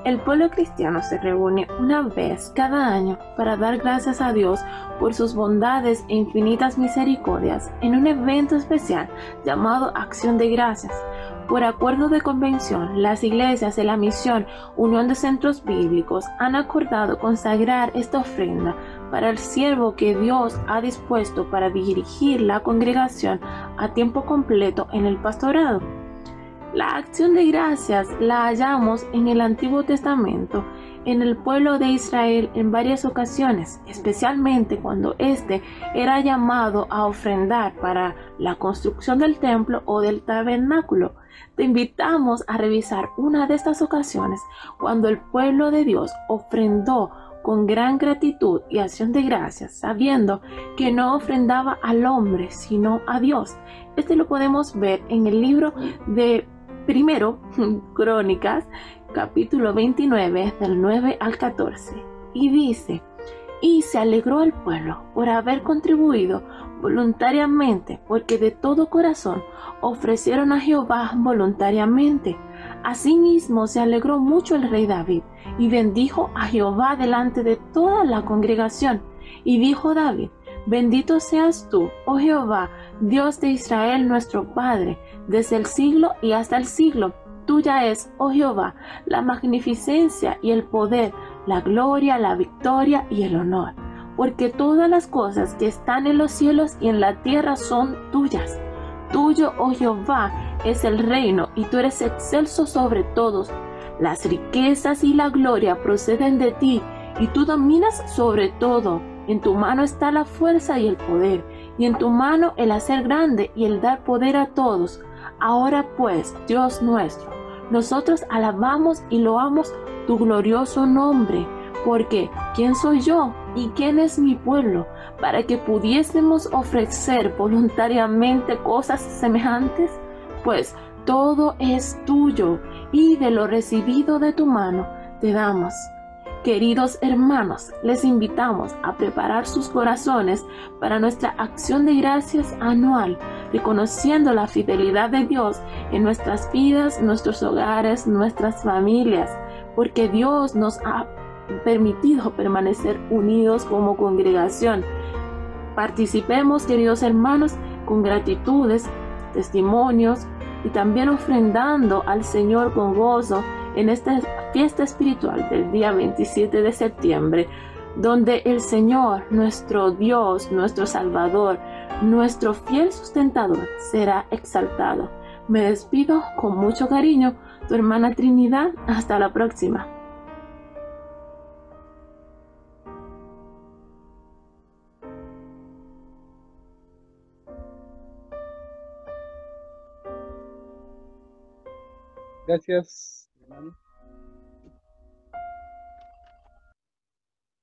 El pueblo cristiano se reúne una vez cada año para dar gracias a Dios por sus bondades e infinitas misericordias en un evento especial llamado Acción de Gracias. Por acuerdo de convención, las iglesias de la misión Unión de Centros Bíblicos han acordado consagrar esta ofrenda para el siervo que Dios ha dispuesto para dirigir la congregación a tiempo completo en el pastorado. La acción de gracias la hallamos en el Antiguo Testamento, en el pueblo de Israel en varias ocasiones, especialmente cuando éste era llamado a ofrendar para la construcción del templo o del tabernáculo. Te invitamos a revisar una de estas ocasiones cuando el pueblo de Dios ofrendó con gran gratitud y acción de gracias, sabiendo que no ofrendaba al hombre, sino a Dios. Este lo podemos ver en el libro de Primero Crónicas, capítulo 29, del 9 al 14. Y dice: y se alegró el pueblo por haber contribuido voluntariamente, porque de todo corazón ofrecieron a Jehová voluntariamente. Asimismo se alegró mucho el rey David, y bendijo a Jehová delante de toda la congregación. Y dijo David: bendito seas tú, oh Jehová, Dios de Israel nuestro Padre, desde el siglo y hasta el siglo. Tuya es, oh Jehová, la magnificencia y el poder, la gloria, la victoria y el honor. Porque todas las cosas que están en los cielos y en la tierra son tuyas. Tuyo, oh Jehová, es el reino, y tú eres excelso sobre todos. Las riquezas y la gloria proceden de ti, y tú dominas sobre todo. En tu mano está la fuerza y el poder, y en tu mano el hacer grande y el dar poder a todos. Ahora pues, Dios nuestro, nosotros alabamos y loamos tu glorioso nombre, porque ¿quién soy yo y quién es mi pueblo para que pudiésemos ofrecer voluntariamente cosas semejantes? Pues todo es tuyo, y de lo recibido de tu mano te damos. Queridos hermanos, les invitamos a preparar sus corazones para nuestra acción de gracias anual, reconociendo la fidelidad de Dios en nuestras vidas, nuestros hogares, nuestras familias, porque Dios nos ha permitido permanecer unidos como congregación. Participemos, queridos hermanos, con gratitudes, testimonios y también ofrendando al Señor con gozo en esta fiesta espiritual del día 27 de septiembre, donde el Señor, nuestro Dios, nuestro Salvador, nuestro fiel sustentador, será exaltado. Me despido con mucho cariño, tu hermana Trinidad. Hasta la próxima. Gracias, hermano.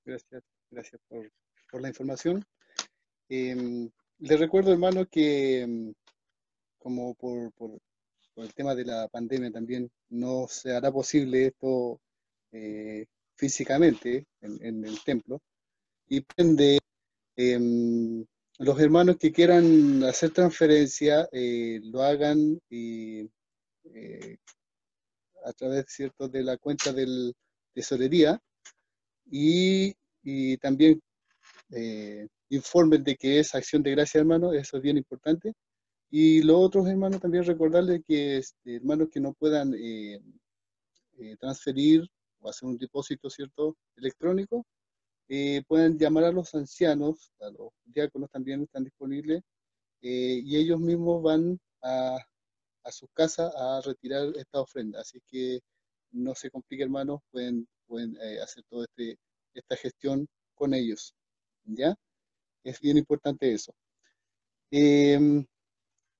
Gracias por la información. Les recuerdo, hermano, que como por el tema de la pandemia también no se hará posible esto físicamente en el templo, y depende los hermanos que quieran hacer transferencia lo hagan a través, ¿cierto?, de la cuenta del tesorería, y también informen de que es acción de gracia, hermano, eso es bien importante. Y los otros hermanos también recordarles que hermanos que no puedan transferir o hacer un depósito, ¿cierto?, electrónico, pueden llamar a los ancianos, a los diáconos también están disponibles, y ellos mismos van a sus casas a retirar esta ofrenda. Así que no se complique, hermanos, pueden hacer toda esta gestión con ellos. ¿Ya? Es bien importante eso.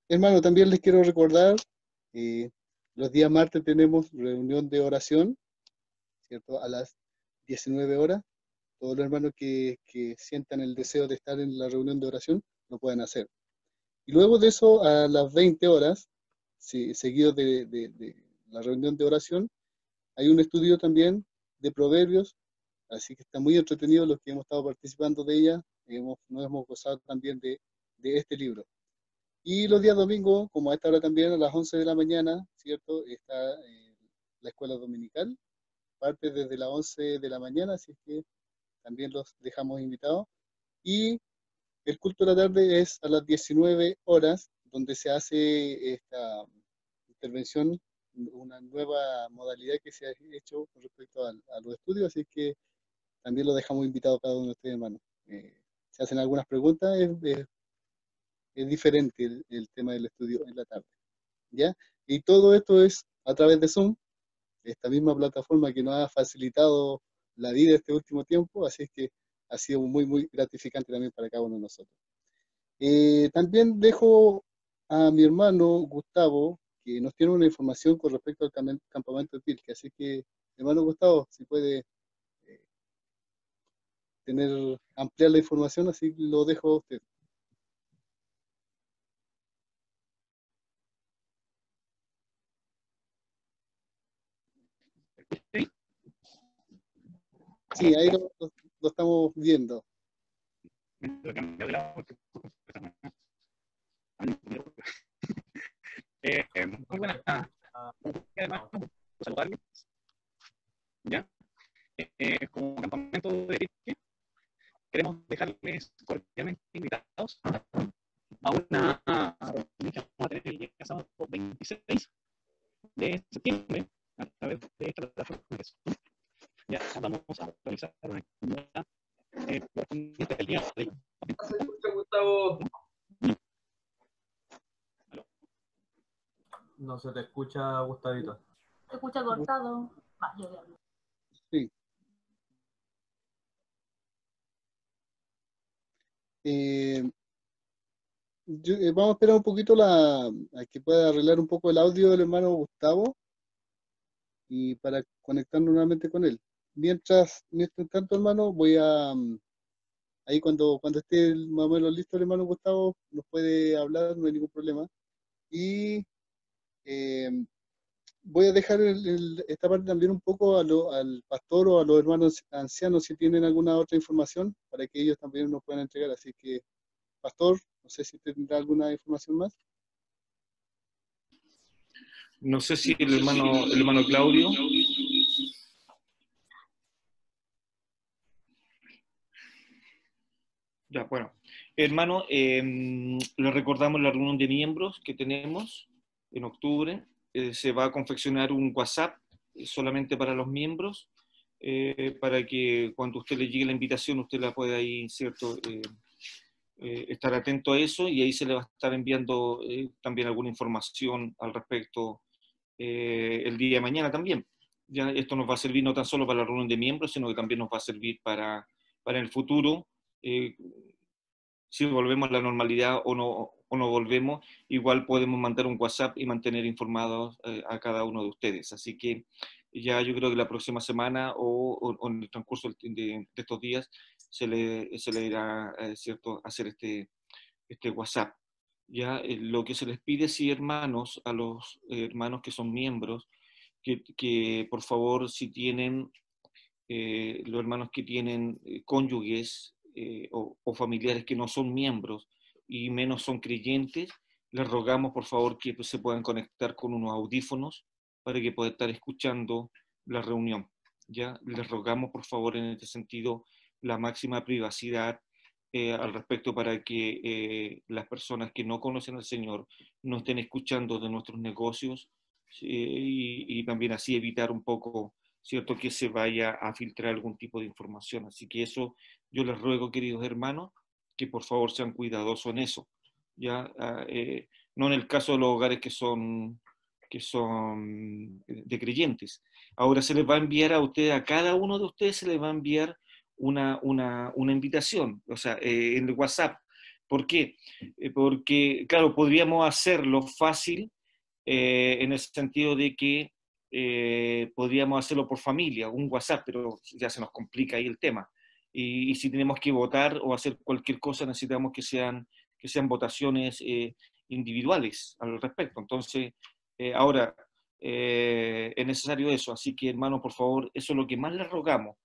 Hermano, también les quiero recordar, los días martes tenemos reunión de oración, ¿cierto? A las 19 horas. Todos los hermanos que sientan el deseo de estar en la reunión de oración lo pueden hacer. Y luego de eso, a las 20 horas, sí, seguido de la reunión de oración, hay un estudio también de Proverbios, así que está muy entretenido los que hemos estado participando de ella, nos hemos gozado también de este libro. Y los días domingos, como a esta hora también, a las 11 de la mañana, ¿cierto? Está la escuela dominical, parte desde las 11 de la mañana, así que también los dejamos invitados. Y el culto de la tarde es a las 19 horas, donde se hace esta intervención, una nueva modalidad que se ha hecho con respecto a los estudios, así que también lo dejamos invitado a cada uno de ustedes, hermanos. Se hacen algunas preguntas, es diferente el tema del estudio en la tarde, ¿ya? Y todo esto es a través de Zoom, esta misma plataforma que nos ha facilitado la vida este último tiempo, así es que ha sido muy, muy gratificante también para cada uno de nosotros. También dejo a mi hermano Gustavo, que nos tiene una información con respecto al campamento de Pirque, así que, hermano Gustavo, si puede ampliar la información, así lo dejo a usted. Sí, ahí lo estamos viendo. Muy buenas. Además, saludarles. ¿Ya? Como campamento de Pirque, queremos dejarles cordialmente invitados a una reunión que vamos a tener el día sábado 26 de septiembre a través de esta plataforma que es Zoom. Ya vamos a realizar una actividad correspondiente al día de hoy. No se escucha, Gustavo. No se te escucha, Gustavito. Se escucha cortado. Va, yo hablo. Sí. Vamos a esperar un poquito a que pueda arreglar un poco el audio del hermano Gustavo y para conectarnos nuevamente con él. Mientras tanto, hermano, voy a ahí cuando esté más o menos listo el hermano Gustavo, nos puede hablar, no hay ningún problema. Y voy a dejar esta parte también un poco al pastor o a los hermanos ancianos si tienen alguna otra información para que ellos también nos puedan entregar. Así que, pastor, no sé si tendrá alguna información más. No sé si el hermano Claudio. Ya, bueno. Hermano, le recordamos la reunión de miembros que tenemos en octubre. Se va a confeccionar un WhatsApp solamente para los miembros, para que cuando usted le llegue la invitación, usted la pueda ahí, ¿cierto? Estar atento a eso, y ahí se le va a estar enviando también alguna información al respecto el día de mañana también. Ya esto nos va a servir no tan solo para la reunión de miembros, sino que también nos va a servir para el futuro. Si volvemos a la normalidad o no volvemos, igual podemos mandar un WhatsApp y mantener informados a cada uno de ustedes. Así que ya yo creo que la próxima semana o en el transcurso de estos días se le irá, ¿cierto?, hacer este WhatsApp. Ya lo que se les pide, sí, hermanos, a los hermanos que son miembros, que por favor, si tienen, los hermanos que tienen cónyuges o familiares que no son miembros y menos son creyentes, les rogamos por favor que pues, se puedan conectar con unos audífonos para que puedan estar escuchando la reunión. ¿Ya? Les rogamos por favor en este sentido la máxima privacidad al respecto para que las personas que no conocen al Señor no estén escuchando de nuestros negocios y también así evitar un poco, ¿cierto?, que se vaya a filtrar algún tipo de información. Así que eso yo les ruego, queridos hermanos, que por favor sean cuidadosos en eso. ¿Ya? No en el caso de los hogares que son de creyentes. Ahora se les va a enviar a ustedes, a cada uno de ustedes se les va a enviar una invitación, o sea, en el WhatsApp. ¿Por qué? Porque, claro, podríamos hacerlo fácil en el sentido de que podríamos hacerlo por familia, un WhatsApp, pero ya se nos complica ahí el tema. Y si tenemos que votar o hacer cualquier cosa, necesitamos que sean votaciones individuales al respecto. Entonces, ahora, es necesario eso. Así que, hermano, por favor, eso es lo que más les rogamos,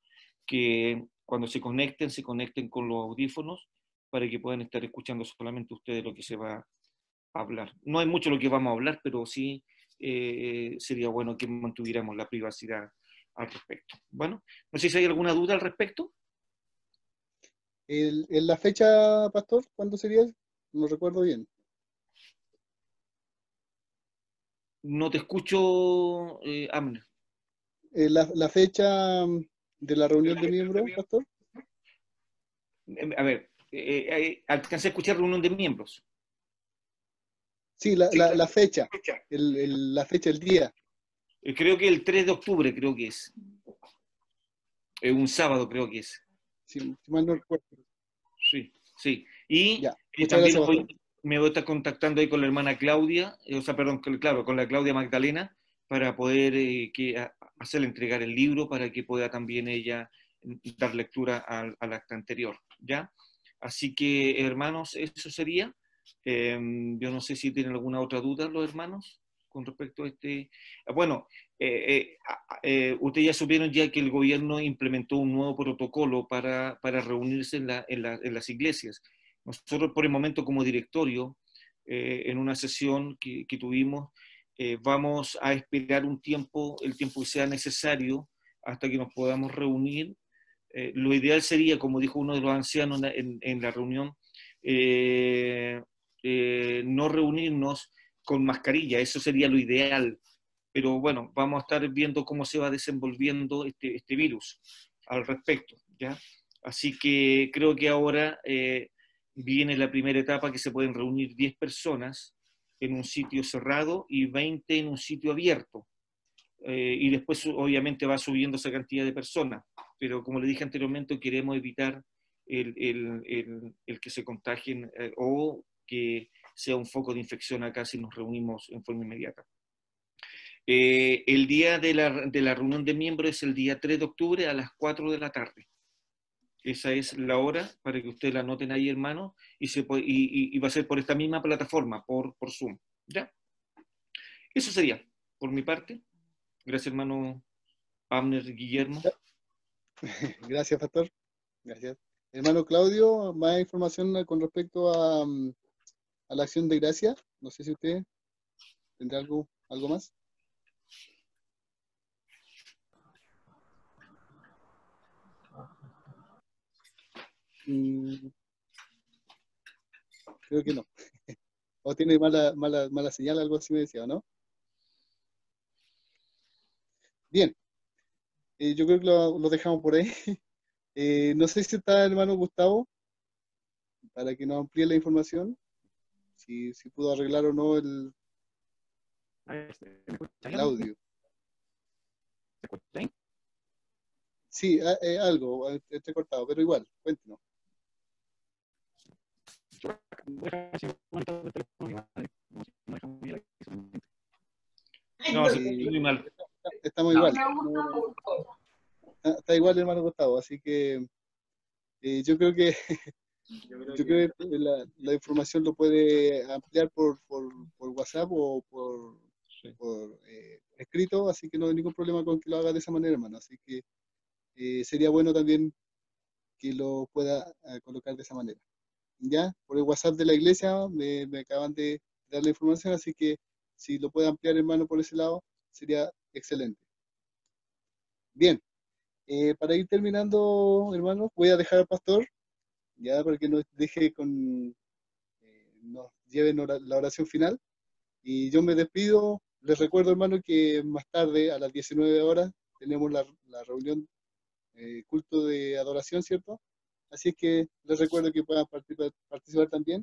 que cuando se conecten con los audífonos para que puedan estar escuchando solamente ustedes lo que se va a hablar. No hay mucho lo que vamos a hablar, pero sí sería bueno que mantuviéramos la privacidad al respecto. Bueno, no sé si hay alguna duda al respecto. ¿En la fecha, pastor? ¿Cuándo sería? No recuerdo bien. No te escucho, Amner. La fecha de la reunión de miembros, pastor. A ver, alcancé a escuchar reunión de miembros. Sí, la fecha, la fecha, el día. Creo que el 3 de octubre, creo que es. Un sábado, creo que es. Si mal no recuerdo. Sí, sí. Y ya, también me voy a estar contactando ahí con la hermana Claudia, o sea, perdón, claro, con la Claudia Magdalena, para poder hacerle entregar el libro, para que pueda también ella dar lectura al acta anterior, ¿ya? Así que, hermanos, eso sería. Yo no sé si tienen alguna otra duda los hermanos con respecto a este. Bueno, ustedes ya supieron ya que el gobierno implementó un nuevo protocolo para reunirse en las iglesias. Nosotros por el momento como directorio, en una sesión que tuvimos, vamos a esperar el tiempo que sea necesario hasta que nos podamos reunir. Lo ideal sería, como dijo uno de los ancianos en la reunión, no reunirnos con mascarilla, eso sería lo ideal. Pero bueno, vamos a estar viendo cómo se va desenvolviendo este virus al respecto, ¿ya? Así que creo que ahora viene la primera etapa, que se pueden reunir 10 personas en un sitio cerrado y 20 en un sitio abierto. Y después obviamente va subiendo esa cantidad de personas. Pero como le dije anteriormente, queremos evitar el que se contagien o que sea un foco de infección acá si nos reunimos en forma inmediata. El día de la reunión de miembros es el día 3 de octubre a las 4 de la tarde. Esa es la hora para que ustedes la anoten ahí, hermano, y va a ser por esta misma plataforma, por Zoom. ¿Ya? Eso sería, por mi parte. Gracias, hermano Amner Guillermo. Gracias, pastor. Gracias. Hermano Claudio, más información con respecto a la acción de gracia. No sé si usted tendrá algo más. Creo que no. O tiene mala señal, algo así me decía, ¿no? Bien. Yo creo que lo dejamos por ahí. No sé si está el hermano Gustavo, para que nos amplíe la información, si pudo arreglar o no el audio. ¿Se escucha ahí? Sí, algo, está cortado, pero igual, cuéntenos. No, sí, muy mal. Estamos igual. Está igual, hermano Gustavo, así que yo creo que la información lo puede ampliar por WhatsApp o por escrito, así que no hay ningún problema con que lo haga de esa manera, hermano. Así que sería bueno también que lo pueda colocar de esa manera. Ya, por el WhatsApp de la iglesia me acaban de dar la información, así que si lo puede ampliar, hermano, por ese lado, sería excelente. Bien, para ir terminando, hermano, voy a dejar al pastor ya para que nos deje nos lleven la oración final. Y yo me despido. Les recuerdo, hermano, que más tarde, a las 19 horas, tenemos la reunión, culto de adoración, ¿cierto? Así que les recuerdo que puedan participar también.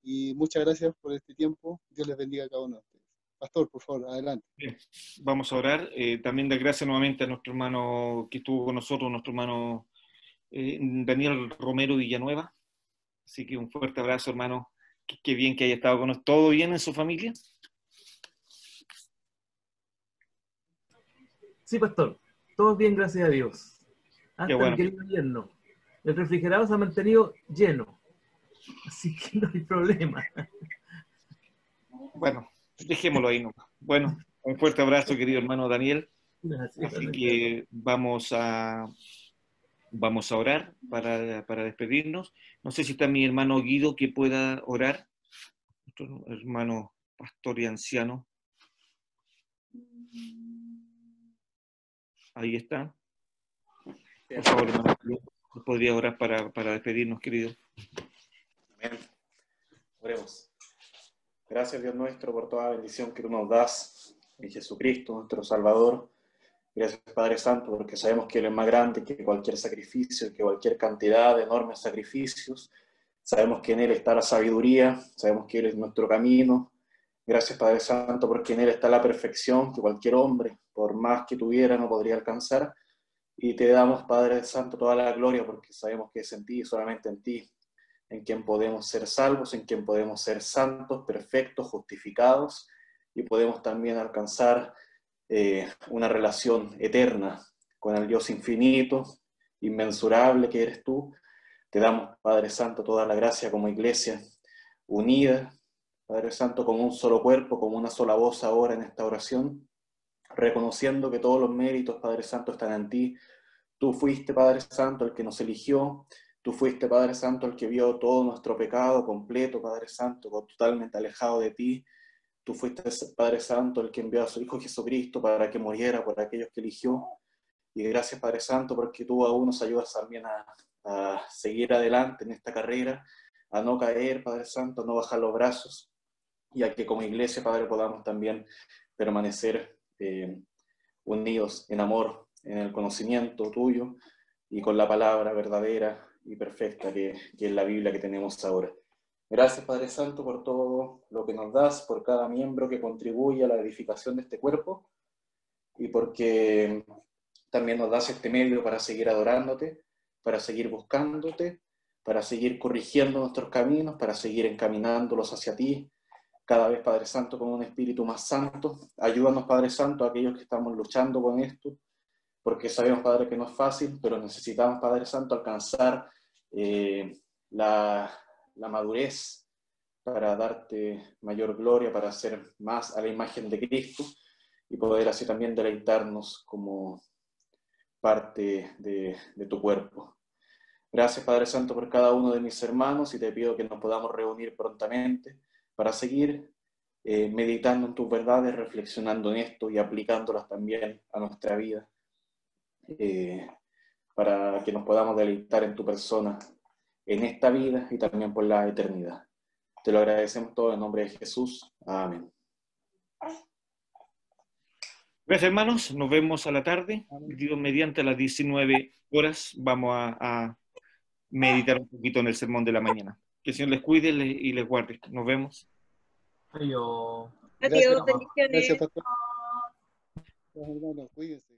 Y muchas gracias por este tiempo. Dios les bendiga a cada uno de ustedes. Pastor, por favor, adelante. Bien, vamos a orar. También dar gracias nuevamente a nuestro hermano que estuvo con nosotros, nuestro hermano Daniel Romero Villanueva. Así que un fuerte abrazo, hermano. Qué bien que haya estado con nosotros. ¿Todo bien en su familia? Sí, pastor. Todo bien, gracias a Dios. Hasta bueno. el querido invierno. El refrigerador se ha mantenido lleno. Así que no hay problema. Bueno, dejémoslo ahí, ¿no? Bueno, un fuerte abrazo, querido hermano Daniel. Gracias, así que vamos a orar para despedirnos. No sé si está mi hermano Guido que pueda orar. Nuestro hermano pastor y anciano. Ahí está. Por favor, hermano, podría orar para despedirnos, querido. Amén. Oremos. Gracias, Dios nuestro, por toda bendición que tú nos das en Jesucristo, nuestro Salvador. Gracias, Padre Santo, porque sabemos que Él es más grande que cualquier sacrificio, que cualquier cantidad de enormes sacrificios. Sabemos que en Él está la sabiduría, sabemos que Él es nuestro camino. Gracias, Padre Santo, porque en Él está la perfección que cualquier hombre, por más que tuviera, no podría alcanzar. Y te damos, Padre Santo, toda la gloria, porque sabemos que es en ti, solamente en ti, en quien podemos ser salvos, en quien podemos ser santos, perfectos, justificados, y podemos también alcanzar una relación eterna con el Dios infinito, inmensurable que eres tú. Te damos, Padre Santo, toda la gracia como iglesia unida, Padre Santo, como un solo cuerpo, como una sola voz ahora en esta oración, reconociendo que todos los méritos, Padre Santo, están en ti. Tú fuiste, Padre Santo, el que nos eligió. Tú fuiste, Padre Santo, el que vio todo nuestro pecado completo, Padre Santo, totalmente alejado de ti. Tú fuiste, Padre Santo, el que envió a su Hijo Jesucristo para que muriera por aquellos que eligió. Y gracias, Padre Santo, porque tú aún nos ayudas también a seguir adelante en esta carrera, a no caer, Padre Santo, a no bajar los brazos, y a que como iglesia, Padre, podamos también permanecer unidos en amor, en el conocimiento tuyo y con la palabra verdadera y perfecta que es la Biblia que tenemos ahora. Gracias, Padre Santo, por todo lo que nos das, por cada miembro que contribuye a la edificación de este cuerpo y porque también nos das este medio para seguir adorándote, para seguir buscándote, para seguir corrigiendo nuestros caminos, para seguir encaminándolos hacia ti, cada vez, Padre Santo, con un espíritu más santo. Ayúdanos, Padre Santo, a aquellos que estamos luchando con esto, porque sabemos, Padre, que no es fácil, pero necesitamos, Padre Santo, alcanzar la madurez para darte mayor gloria, para ser más a la imagen de Cristo y poder así también deleitarnos como parte de tu cuerpo. Gracias, Padre Santo, por cada uno de mis hermanos y te pido que nos podamos reunir prontamente para seguir meditando en tus verdades, reflexionando en esto y aplicándolas también a nuestra vida, para que nos podamos deleitar en tu persona en esta vida y también por la eternidad. Te lo agradecemos todo en nombre de Jesús. Amén. Gracias, hermanos. Nos vemos a la tarde. Dios mediante, a las 19 horas vamos a meditar un poquito en el sermón de la mañana. Que el Señor les cuide y les guarde. Nos vemos. Adiós. Adiós, bendiciones. Gracias, pastor. Hermanos, cuídense.